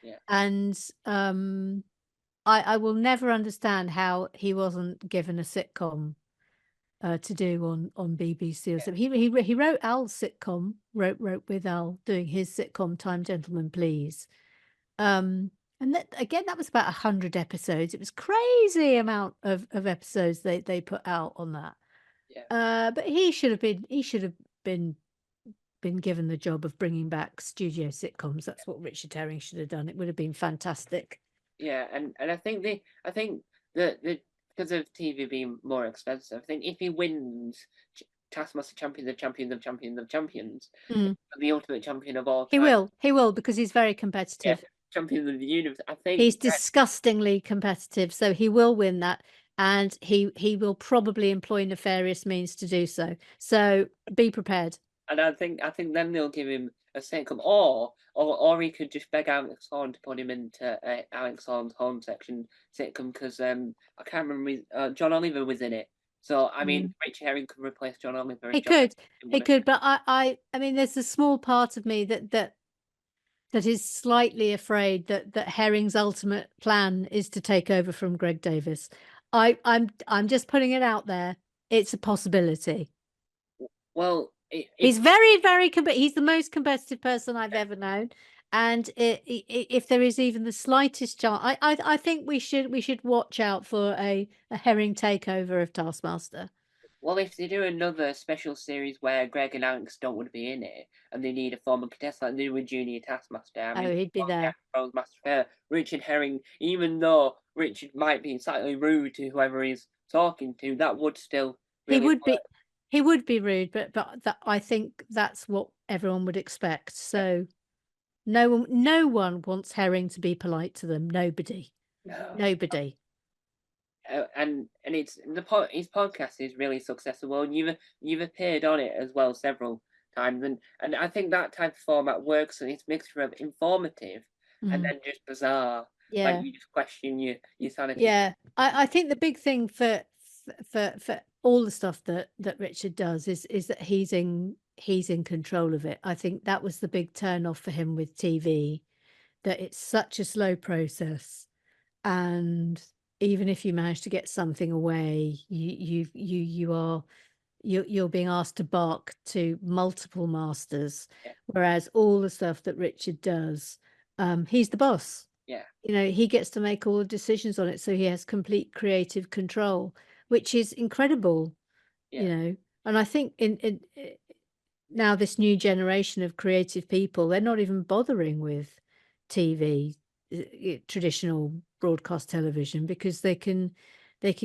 Yeah. And I will never understand how he wasn't given a sitcom to do on BBC or something. He wrote Al's sitcom, wrote with Al doing his sitcom Time Gentlemen Please. And that again, that was about 100 episodes. It was crazy amount of episodes they put out on that. Yeah. But he should have been given the job of bringing back studio sitcoms. That's what Richard Herring should have done. It would have been fantastic. Yeah, and I think the because of TV being more expensive, I think if he wins Taskmaster Champions of Champions of Champions of Champions, Mm. the ultimate champion of all He time, will because he's very yeah, competitive. champions of the universe, I think He's disgustingly competitive, so he will win that, and he will probably employ nefarious means to do so. So be prepared. and I think then they'll give him a sitcom, or he could just beg Alex Horn to put him into Alex Horn's home section sitcom, because I can't remember John Oliver was in it. So I mean, Richard Herring could replace John Oliver. He could, but I mean, there's a small part of me that is slightly afraid that Herring's ultimate plan is to take over from Greg Davis. I'm just putting it out there. It's a possibility. Well, He's very he's the most competitive person I've ever known, and if there is even the slightest chance, I think we should watch out for a Herring takeover of Taskmaster. well, if they do another special series where Greg and Alex don't want to be in it, and they need a former contestant, like they do with Junior Taskmaster, I mean, He'd be there. Richard Herring, even though Richard might be slightly rude to whoever he's talking to, that would still really he would be rude, but I think that's what everyone would expect. So no one wants Herring to be polite to them. Nobody. And it's his podcast is really successful, and you've appeared on it as well several times, and I think that type of format works, and it's a mixture of informative and then just bizarre. Yeah. Like you just question your sanity. Yeah, I think the big thing for all the stuff that Richard does is that he's in control of it. I think that was the big turn off for him with TV, that it's such a slow process, and even if you manage to get something away, you're being asked to bark to multiple masters, Yeah. whereas all the stuff that Richard does, he's the boss. Yeah. You know, he gets to make all the decisions on it, so he has complete creative control, which is incredible. Yeah. You know, and I think in now this new generation of creative people, they're not even bothering with TV, traditional broadcast television, because they can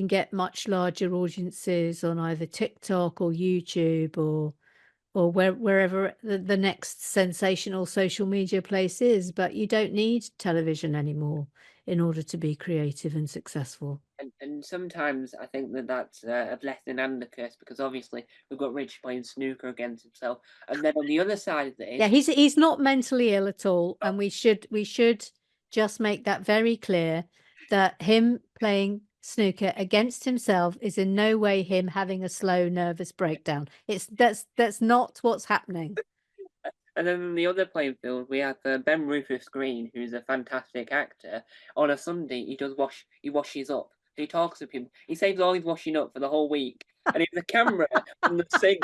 get much larger audiences on either TikTok or YouTube or wherever the next sensational social media place is. But you don't need television anymore in order to be creative and successful. And sometimes I think that that's a blessing and a curse, because obviously we've got Rich playing snooker against himself, and then on the other side of Yeah, this, he's not mentally ill at all, and we should just make that very clear, that him playing snooker against himself is in no way him having a slow nervous breakdown. It's that's not what's happening. and then on the other playing field we have Ben Rufus Green, who's a fantastic actor. On a Sunday he washes up. He talks to people. He saves all his washing up for the whole week, and he has a camera on the sink,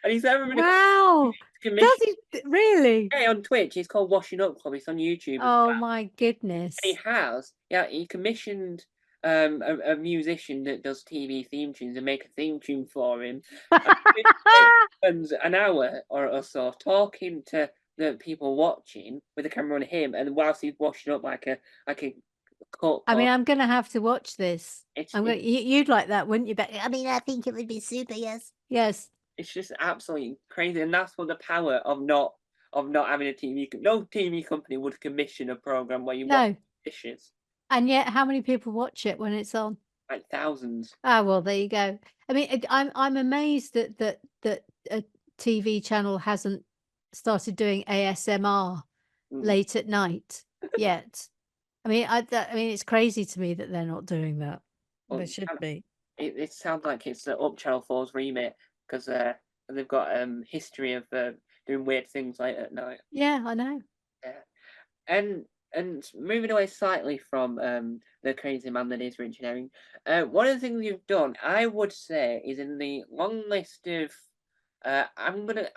and he's ever been Wow, commissioned. does he really? Hey, on Twitch, it's called Washing Up Club. It's on YouTube. Oh my goodness! He commissioned a musician that does TV theme tunes and make a theme tune for him. Spends an hour or so talking to the people watching with the camera on him, and whilst he's washing up like a cut. I mean, I'm gonna have to watch this. It's I'm gonna. You'd like that, wouldn't you, Becky? I mean, I think it would be super, yes. Yes. it's just absolutely crazy, and that's what the power of not having a TV. No TV company would commission a program where you watch No. dishes. And yet, how many people watch it when it's on? Like thousands. Ah, well, there you go. I mean, I'm amazed that a TV channel hasn't started doing ASMR Mm. late at night yet. I mean, I mean, it's crazy to me that they're not doing that. Well, They should be. It sounds like it's up Channel 4's remit, because they've got history of doing weird things late at night. Yeah, I know. Yeah. And moving away slightly from the crazy man that is Richard Herring, one of the things you've done, I would say, is in the long list of I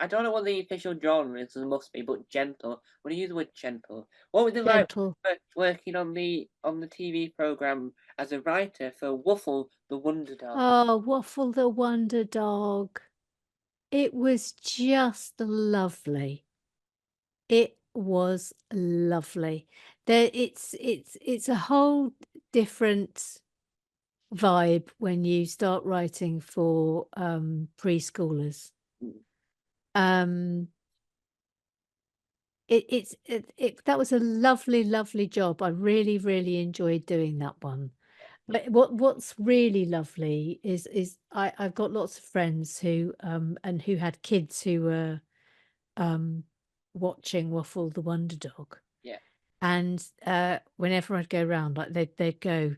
don't know what the official genre is, it must be, but gentle. I'm gonna use the word gentle. What was it like Gentle. working on the TV program as a writer for Wuffle the Wonder Dog? Oh, Waffle the Wonder Dog. It was just lovely. It was lovely. It's a whole different vibe when you start writing for preschoolers. Mm. That was a lovely job. I really enjoyed doing that one. But what's really lovely is I've got lots of friends who and who had kids who were watching Waffle the Wonder Dog. Yeah. And whenever I'd go round, like they'd go,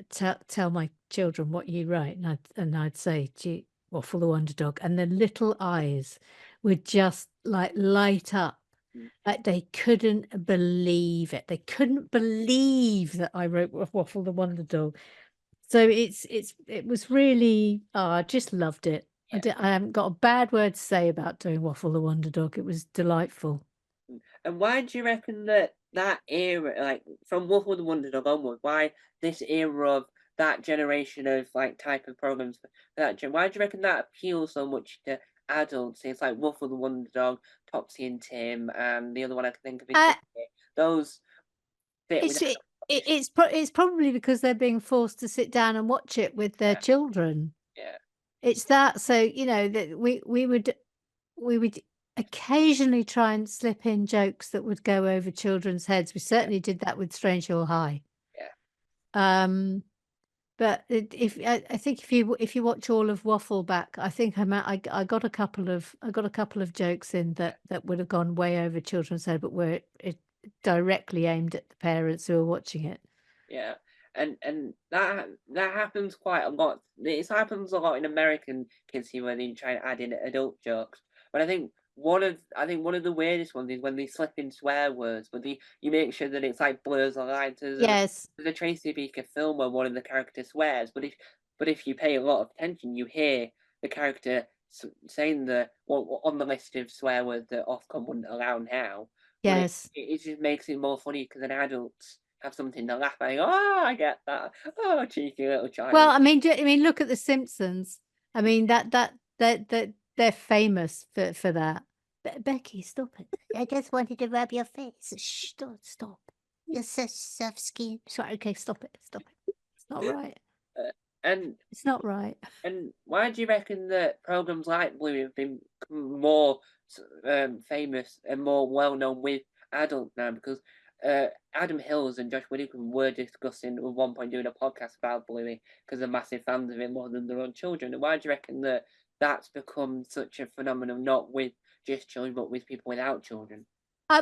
tell my children what you write, and I'd say, gee, Waffle the Wonder Dog, and their little eyes would just like light up. Mm. Like they couldn't believe it. They couldn't believe that I wrote Waffle the Wonder Dog. So it was really, I just loved it. Yeah. I haven't got a bad word to say about doing Waffle the Wonder Dog. It was delightful. And why do you reckon that era, like from Wuffle the Wonder Dog onward, why this era of that generation of like type of programs, why do you reckon that appeals so much to adults? It's like Wuffle the Wonder Dog, Topsy and Tim, and the other one I can think of is those. It's probably because they're being forced to sit down and watch it with their children. Yeah. It's that. So you know that we would occasionally try and slip in jokes that would go over children's heads. We certainly did that with Strange Hill High. Yeah. But I think if you watch all of Waffle back, I think I got a couple of jokes in that would have gone way over children's head, but were it directly aimed at the parents who are watching it. Yeah. And that happens quite a lot. It happens a lot in American kids where they try and add in adult jokes. But I think I think one of the weirdest ones is when they slip in swear words, but you make sure that it's like blurs the lines. Yes. There's a Tracy Beaker film where one of the characters swears, but if you pay a lot of attention, you hear the character saying on the list of swear words that Ofcom wouldn't allow now. But Yes. it just makes it more funny because then adults have something to laugh at. Oh, I get that. Oh, cheeky little child. Well, I mean, look at The Simpsons. I mean, that they're famous for that. Becky, stop it. I just wanted to rub your face. Shh, don't stop. You're so soft skin. Sorry, okay, stop it. Stop it. It's not right. And It's not right. And why do you reckon that programs like Bluey have been more famous and more well known with adults now? Because Adam Hills and Josh Widdicombe were discussing at one point doing a podcast about Bluey because they're massive fans of it more than their own children. And why do you reckon that that's become such a phenomenon, not with just children, but with people without children?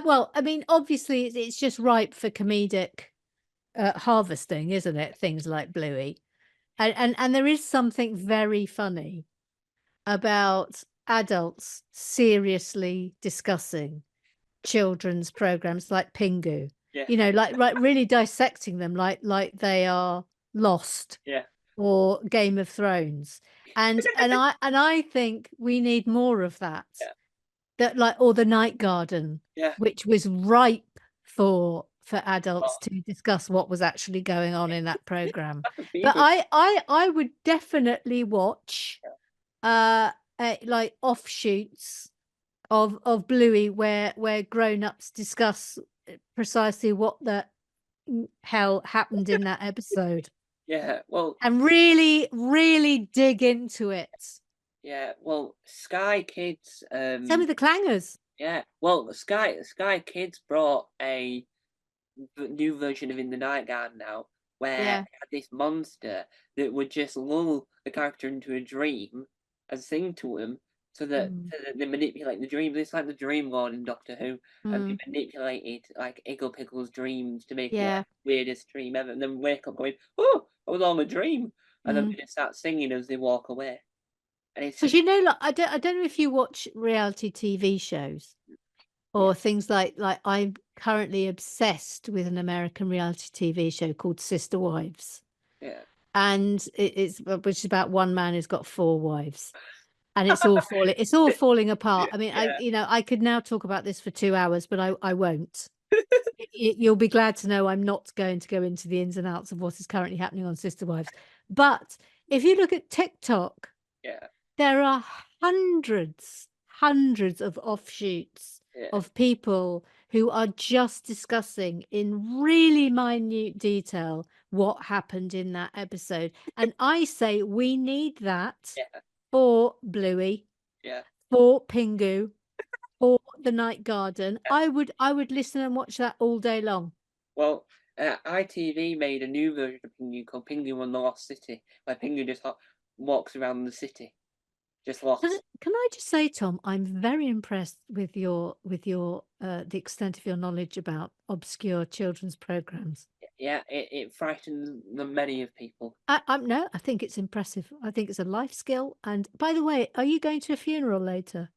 Well, I mean, obviously, it's just ripe for comedic harvesting, isn't it? Things like Bluey. And there is something very funny about adults seriously discussing children's programs like Pingu. Yeah. You know, like really dissecting them like they are Lost. Yeah. Or Game of Thrones. And I think we need more of that. Yeah. That or The Night Garden, which was ripe for adults to discuss what was actually going on in that program. But I would definitely watch like offshoots of Bluey where grown-ups discuss precisely what the hell happened in that episode. Yeah, well, and really, really dig into it. Yeah, well, Sky Kids. Some of the clangers. Yeah, well, Sky Kids brought a new version of In the Night Garden now, where it had this monster that would just lull the character into a dream and sing to him, so that they manipulate the dream. It's like the Dream Lord in Doctor Who, and they manipulated like Igglepiggle's dreams to make it like, the weirdest dream ever, and then wake up going, "Oh, I was all a dream," and then they just start singing as they walk away. Because you know, like I don't know if you watch reality TV shows or things like I'm currently obsessed with an American reality TV show called Sister Wives. Yeah. And it's which is about one man who's got 4 wives. And it's all falling apart. I mean, I could now talk about this for 2 hours, but I won't. You'll be glad to know I'm not going to go into the ins and outs of what is currently happening on Sister Wives. But if you look at TikTok, there are hundreds of offshoots of people who are just discussing in really minute detail what happened in that episode. And I say we need that for Bluey, for Pingu, for The Night Garden. I would listen and watch that all day long. Well, ITV made a new version of Pingu called Pingu and the Lost City, where Pingu just walks around the city. Just lost. Can I just say, Tom, I'm very impressed with your the extent of your knowledge about obscure children's programs. Yeah, it frightens the many of people. No, I think it's impressive. I think it's a life skill. And by the way, are you going to a funeral later?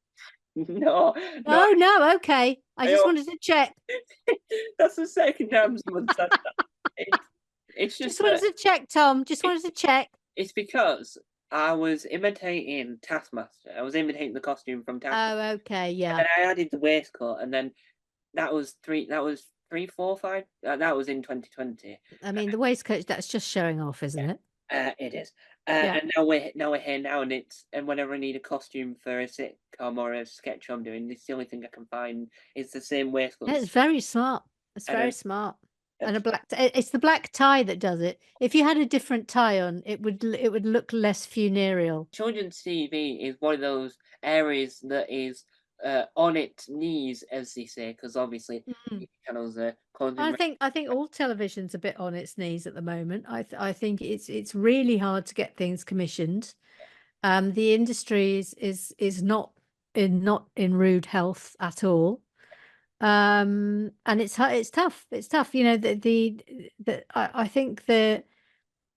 No. Oh no, okay. I just wanted to check. That's the second time someone said that. It's just wanted to check, Tom. Just wanted to check. It's because I was imitating Taskmaster. I was imitating the costume from Taskmaster. Oh, okay, yeah. And I added the waistcoat, and then that was 3, 4, 5. That was in 2020. I mean, the waistcoat, that's just showing off, isn't it? It is. And now we're here now, and whenever I need a costume for a sitcom or a sketch I'm doing, it's the only thing I can find. It's the same waistcoat. It's very smart. It's very smart. And a black it's the black tie that does it. If you had a different tie on, it would look less funereal. Children's TV is one of those areas that is on its knees, as they say, because obviously channels are I think all television's a bit on its knees at the moment. I think it's really hard to get things commissioned. The industry is not in rude health at all. And it's tough. It's tough. You know, I think the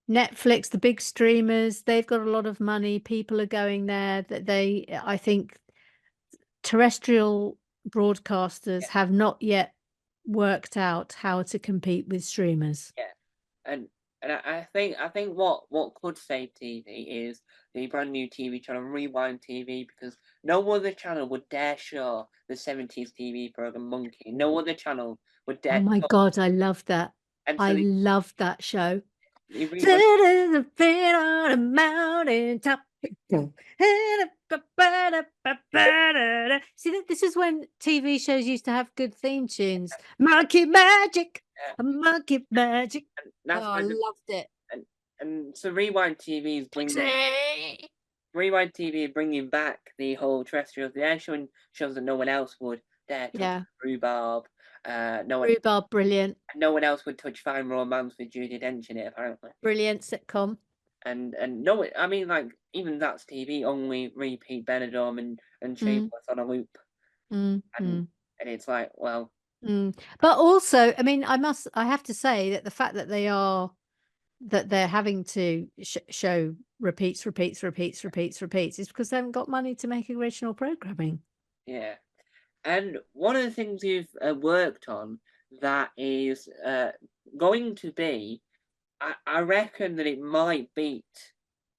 Netflix, the big streamers, they've got a lot of money. People are going there. That I think terrestrial broadcasters Yeah. have not yet worked out how to compete with streamers. And I think what could save TV is the brand new TV channel Rewind TV, because no other channel would dare show the 70s TV program Monkey. No other channel would Oh dare. my God, I love that. And so I they, love that show. they rewind, Sitting a bit on a mountain top. See, this is when TV shows used to have good theme tunes. Monkey Magic, yeah, Monkey Magic. and that's Oh, I when loved it. and so Rewind TV is bringing Dixie. Rewind TV is bringing back the whole terrestrial. They're showing shows that no one else would dare touch. Yeah, Rhubarb. No Rhubarb, brilliant, else would touch Fine Romance with Judi Dench in it, apparently. brilliant sitcom. And no, I mean, like, even That's TV only repeat Benidorm and Shameless on a loop, Mm, and it's like, well, But also, I mean, I have to say that the fact that they're having to show repeats is because they haven't got money to make original programming. yeah. And one of the things you've worked on that is going to be, I reckon that it might beat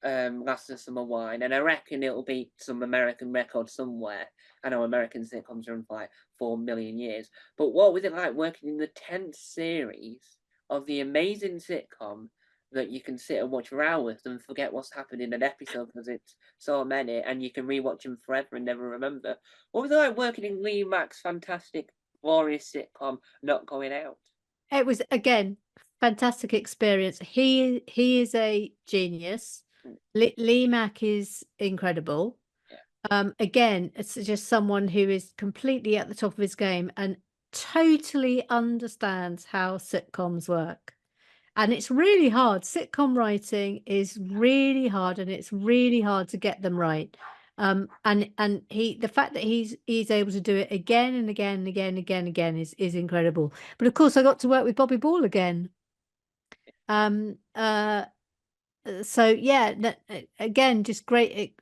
Last of Summer Wine, and I reckon it'll beat some American record somewhere. I know American sitcoms run for like 4 million years, but what was it like working in the 10th series of the amazing sitcom that you can sit and watch for hours and forget what's happened in an episode because it's so many, and you can rewatch them forever and never remember? What was it like working in Lee Mack's fantastic, glorious sitcom Not Going Out? It was, again, fantastic experience. He is a genius. Lee Mack is incredible. Again, it's just someone who is completely at the top of his game and totally understands how sitcoms work. And it's really hard. Sitcom writing is really hard, and it's really hard to get them right. And the fact that he's able to do it again and again and again is incredible. But of course, I got to work with Bobby Ball again. So yeah, again, just great.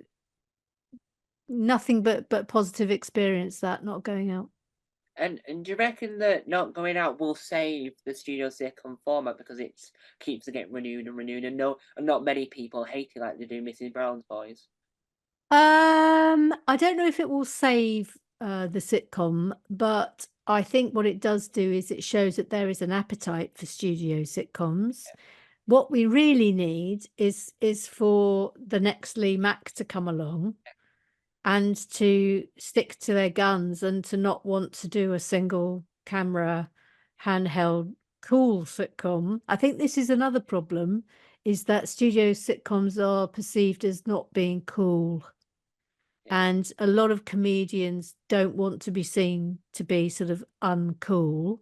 Nothing but positive experience, that not going out. And do you reckon that Not Going Out will save the studio sitcom format because it keeps getting renewed and renewed, and not many people hate it like they do Mrs. Brown's Boys? I don't know if it will save the sitcom, but I think what it does do is it shows that there is an appetite for studio sitcoms. What we really need is for the next Lee Mack to come along and to stick to their guns and to not want to do a single camera handheld cool sitcom. I think this is another problem, is that studio sitcoms are perceived as not being cool. And a lot of comedians don't want to be seen to be sort of uncool.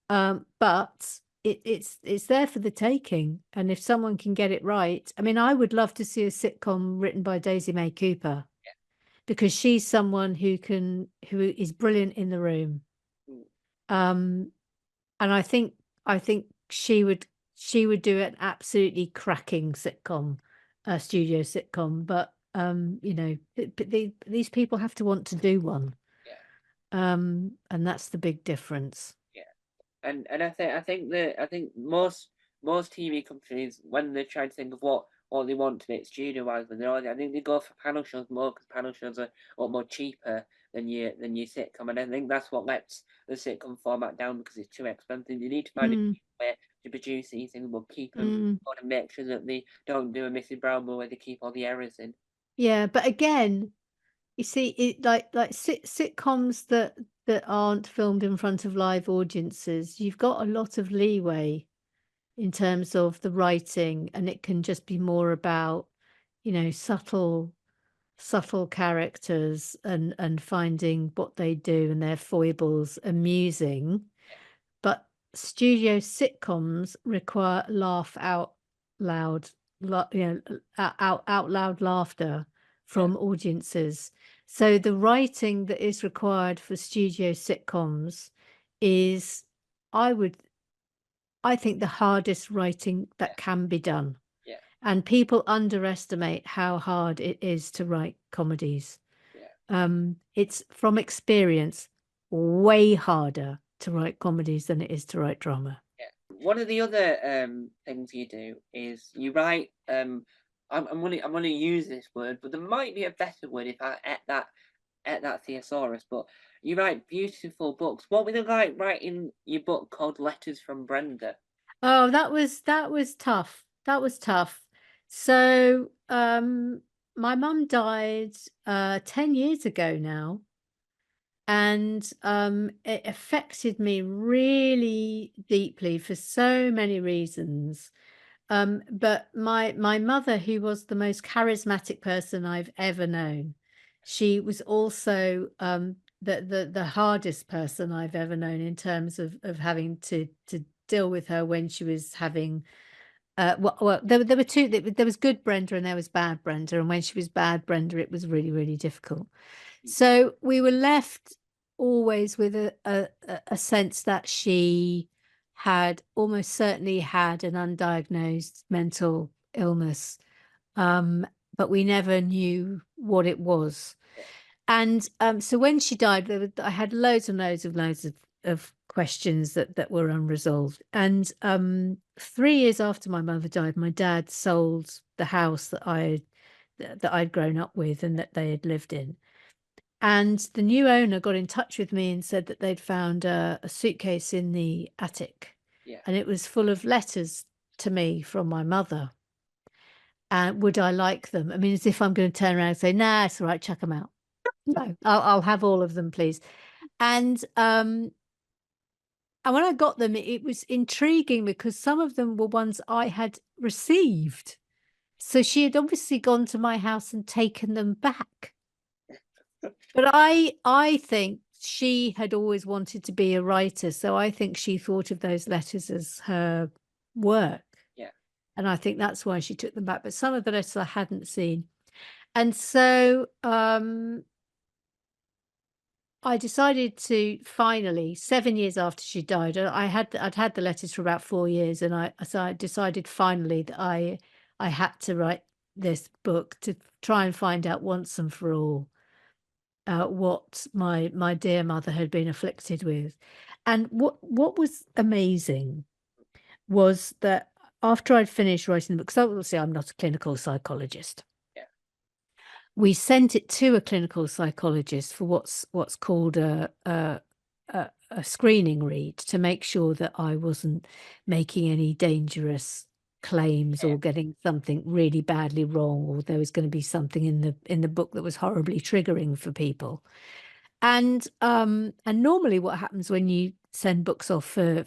But it's there for the taking. And if someone can get it right, I mean, I would love to see a sitcom written by Daisy May Cooper, because she's someone who is brilliant in the room. And I think she would do an absolutely cracking sitcom, a studio sitcom. But you know, these people have to want to do one. And that's the big difference. And I think most TV companies, when they try to think of what they want to make studio wise, I think they go for panel shows more, because panel shows are a lot more cheaper than your sitcom, and I think that's what lets the sitcom format down, because it's too expensive. You need to find a way to produce these things, but keep them on, and make sure that they don't do a Mrs. Brown where they keep all the errors in. Yeah, but again, you see, it like sitcoms that aren't filmed in front of live audiences, you've got a lot of leeway in terms of the writing, and it can just be more about, you know, subtle characters and finding what they do and their foibles amusing. But studio sitcoms require laugh out loud, out loud laughter from audiences. So the writing that is required for studio sitcoms is, I think, the hardest writing that can be done. And people underestimate how hard it is to write comedies. It's from experience way harder to write comedies than it is to write drama. One of the other things you do is you write. I'm gonna use this word, but there might be a better word if I at that thesaurus. But you write beautiful books. What was it like writing your book called Letters from Brenda? Oh, that was tough. That was tough. So, my mum died 10 years ago now, and it affected me really deeply for so many reasons. But my mother, who was the most charismatic person I've ever known, she was also the hardest person I've ever known in terms of having to deal with her when she was having well there were two, there was good Brenda and there was bad Brenda, and when she was bad Brenda it was really, really difficult. So we were left always with a sense that she had almost certainly had an undiagnosed mental illness, but we never knew what it was. And so when she died, I had loads and loads of questions that were unresolved. And 3 years after my mother died, my dad sold the house that I'd grown up with and that they had lived in. And the new owner got in touch with me and said that they'd found a suitcase in the attic, Yeah. and it was full of letters to me from my mother. And would I like them? I mean, as if I'm going to turn around and say, "Nah, it's all right, chuck them out." No, I'll have all of them, please. And when I got them, it was intriguing because some of them were ones I had received. So she had obviously gone to my house and taken them back. But I think she had always wanted to be a writer, so I think she thought of those letters as her work. Yeah. And I think that's why she took them back. But some of the letters I hadn't seen. And so I decided to finally, 7 years after she died, I'd had the letters for about 4 years, and so I decided finally that I had to write this book to try and find out once and for all what my dear mother had been afflicted with. And what was amazing was that after I'd finished writing the book, so obviously I'm not a clinical psychologist. Yeah. We sent it to a clinical psychologist for what's called a screening read to make sure that I wasn't making any dangerous claims or getting something really badly wrong, or there was going to be something in the book that was horribly triggering for people. And normally what happens when you send books off for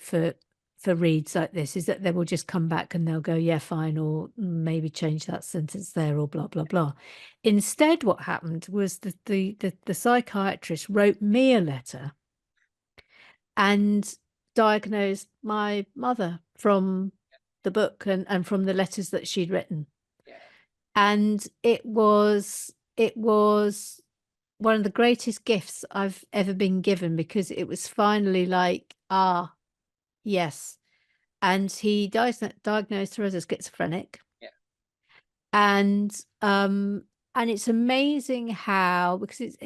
reads like this is that they will just come back and they'll go, yeah, fine, or maybe change that sentence there, or blah blah blah. Instead, what happened was that the psychiatrist wrote me a letter and diagnosed my mother from the book and from the letters that she'd written. Yeah. And it was one of the greatest gifts I've ever been given, because it was finally like, yes. And he diagnosed her as a schizophrenic. Yeah. And it's amazing how, because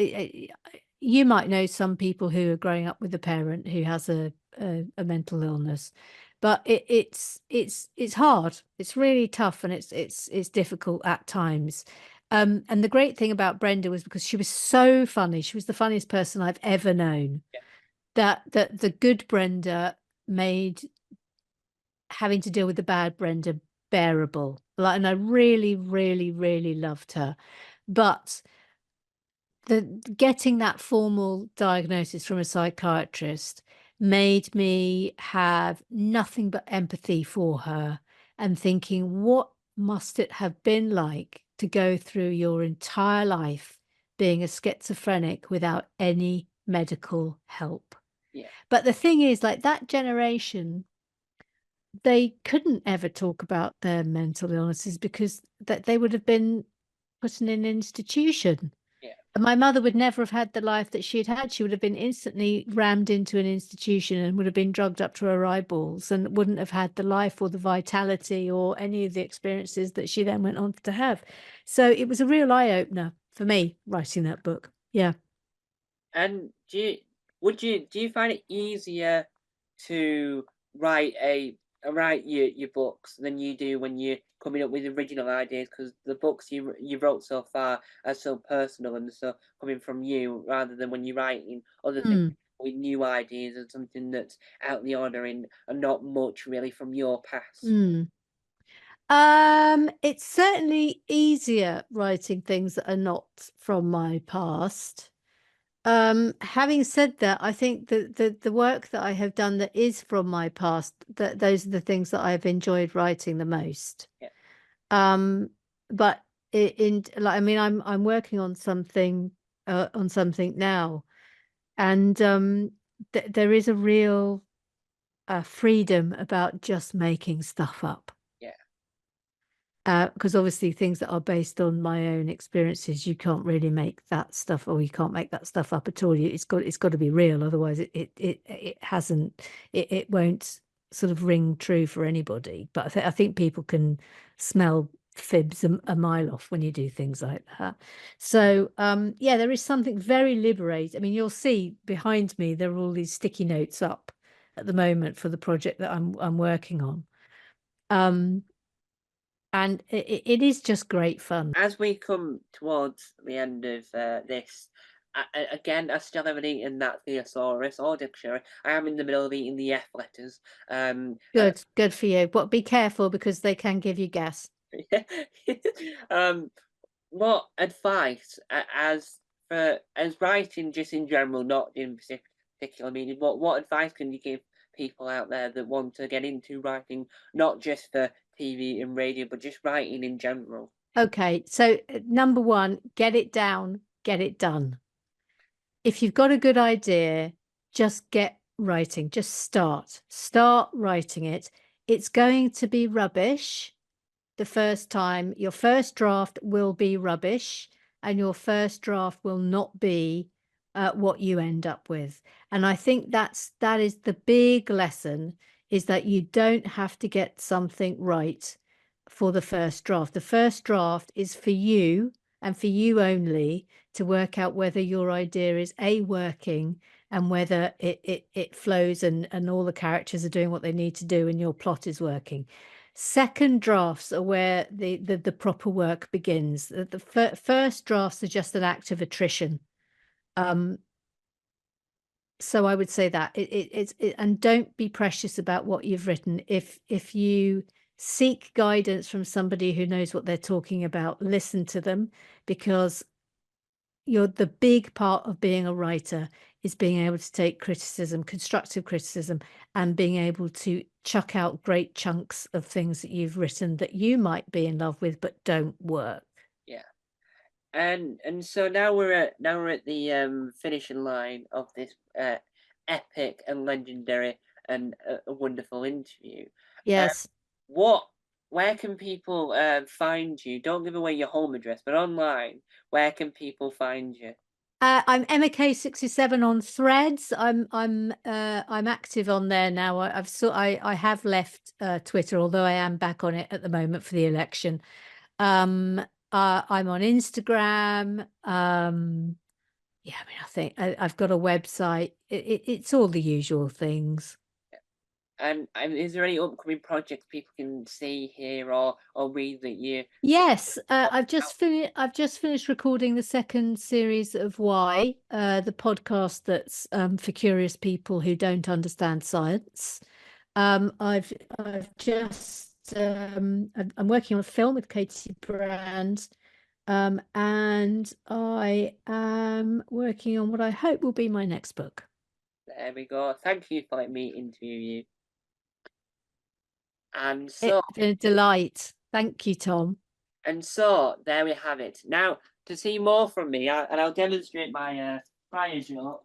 you might know some people who are growing up with a parent who has a mental illness, but it's hard. It's really tough, and it's difficult at times. And the great thing about Brenda was because she was so funny. She was the funniest person I've ever known. Yeah. That the good Brenda made having to deal with the bad Brenda bearable. And I really, really, really loved her. But getting that formal diagnosis from a psychiatrist made me have nothing but empathy for her, and thinking, what must it have been like to go through your entire life being a schizophrenic without any medical help? Yeah. But the thing is, like, that generation, they couldn't ever talk about their mental illnesses because that they would have been put in an institution. Yeah. And my mother would never have had the life that she'd had. She would have been instantly rammed into an institution and would have been drugged up to her eyeballs, and wouldn't have had the life or the vitality or any of the experiences that she then went on to have. So it was a real eye-opener for me, writing that book. Yeah. And do you find it easier to write your books than you do when you're coming up with original ideas? Because the books you wrote so far are so personal and so coming from you, rather than when you're writing other things Mm. with new ideas and something that's out of the ordinary and not much really from your past. Mm. It's certainly easier writing things that are not from my past. Having said that, I think that the work that I have done that is from my past, that those are the things that I've enjoyed writing the most. Yeah. But like, I mean, I'm working on something now, and there is a real freedom about just making stuff up. Yeah. Because obviously things that are based on my own experiences, you can't really make that stuff, or you can't make that stuff up at all. It's got to be real, otherwise it won't sort of ring true for anybody. But I think people can smell fibs a mile off when you do things like that. So yeah, there is something very liberating. I mean, you'll see behind me there are all these sticky notes up at the moment for the project that I'm working on. And it is just great fun. As we come towards the end of this, again, I still haven't eaten that thesaurus or dictionary. I am in the middle of eating the F letters. Good for you. But be careful, because they can give you gas. What advice, as writing just in general, not in particular meaning, what advice can you give people out there that want to get into writing, not just for TV and radio, but just writing in general? Okay, so number one, get it down, get it done. If you've got a good idea, just get writing. Just start writing it. It's going to be rubbish the first time. Your first draft will be rubbish, and your first draft will not be what you end up with. And I think that is the big lesson, is that you don't have to get something right for the first draft. The first draft is for you, and for you only, to work out whether your idea is working, and whether it flows, and all the characters are doing what they need to do, and your plot is working. Second drafts are where the proper work begins. The first drafts are just an act of attrition. So I would say that and don't be precious about what you've written. If you seek guidance from somebody who knows what they're talking about, listen to them, because the big part of being a writer is being able to take criticism, constructive criticism, and being able to chuck out great chunks of things that you've written that you might be in love with but don't work. Yeah. And so now we're at the finishing line of this epic and legendary and a wonderful interview. Yes. Where can people find you? Don't give away your home address, but online, where can people find you? I'm MK67 on Threads. I'm active on there now. I have left Twitter, although I am back on it at the moment for the election. I'm on Instagram. Yeah, I mean, I think I've got a website. It's all the usual things. And is there any upcoming projects people can see, hear, or read that you? Yes, I've just finished recording the second series of Why, the podcast that's for curious people who don't understand science. I've just I'm working on a film with Katie Brand, and I am working on what I hope will be my next book. There we go. Thank you for letting me interview you. And so It's been a delight. Thank you, Tom. And so there we have it. Now, to see more from me, and I'll demonstrate my prior joke.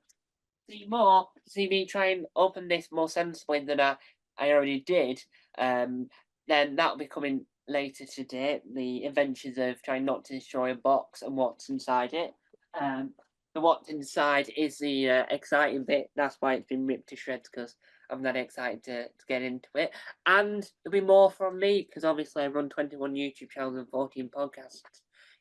See me try and open this more sensibly than I already did. Then that'll be coming later today. The adventures of trying not to destroy a box and what's inside it. The what's inside is the exciting bit. That's why it's been ripped to shreds, because I'm that excited to get into it. And there'll be more from me, because obviously I run 21 YouTube channels and 14 podcasts.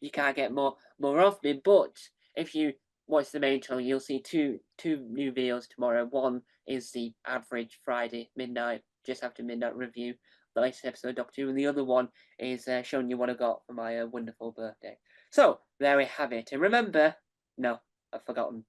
You can't get more of me. But if you watch the main channel, you'll see two new videos tomorrow. One is the average Friday midnight, just after midnight review, the latest episode of Doctor Who, and the other one is showing you what I got for my wonderful birthday. So there we have it. And remember, no, I've forgotten.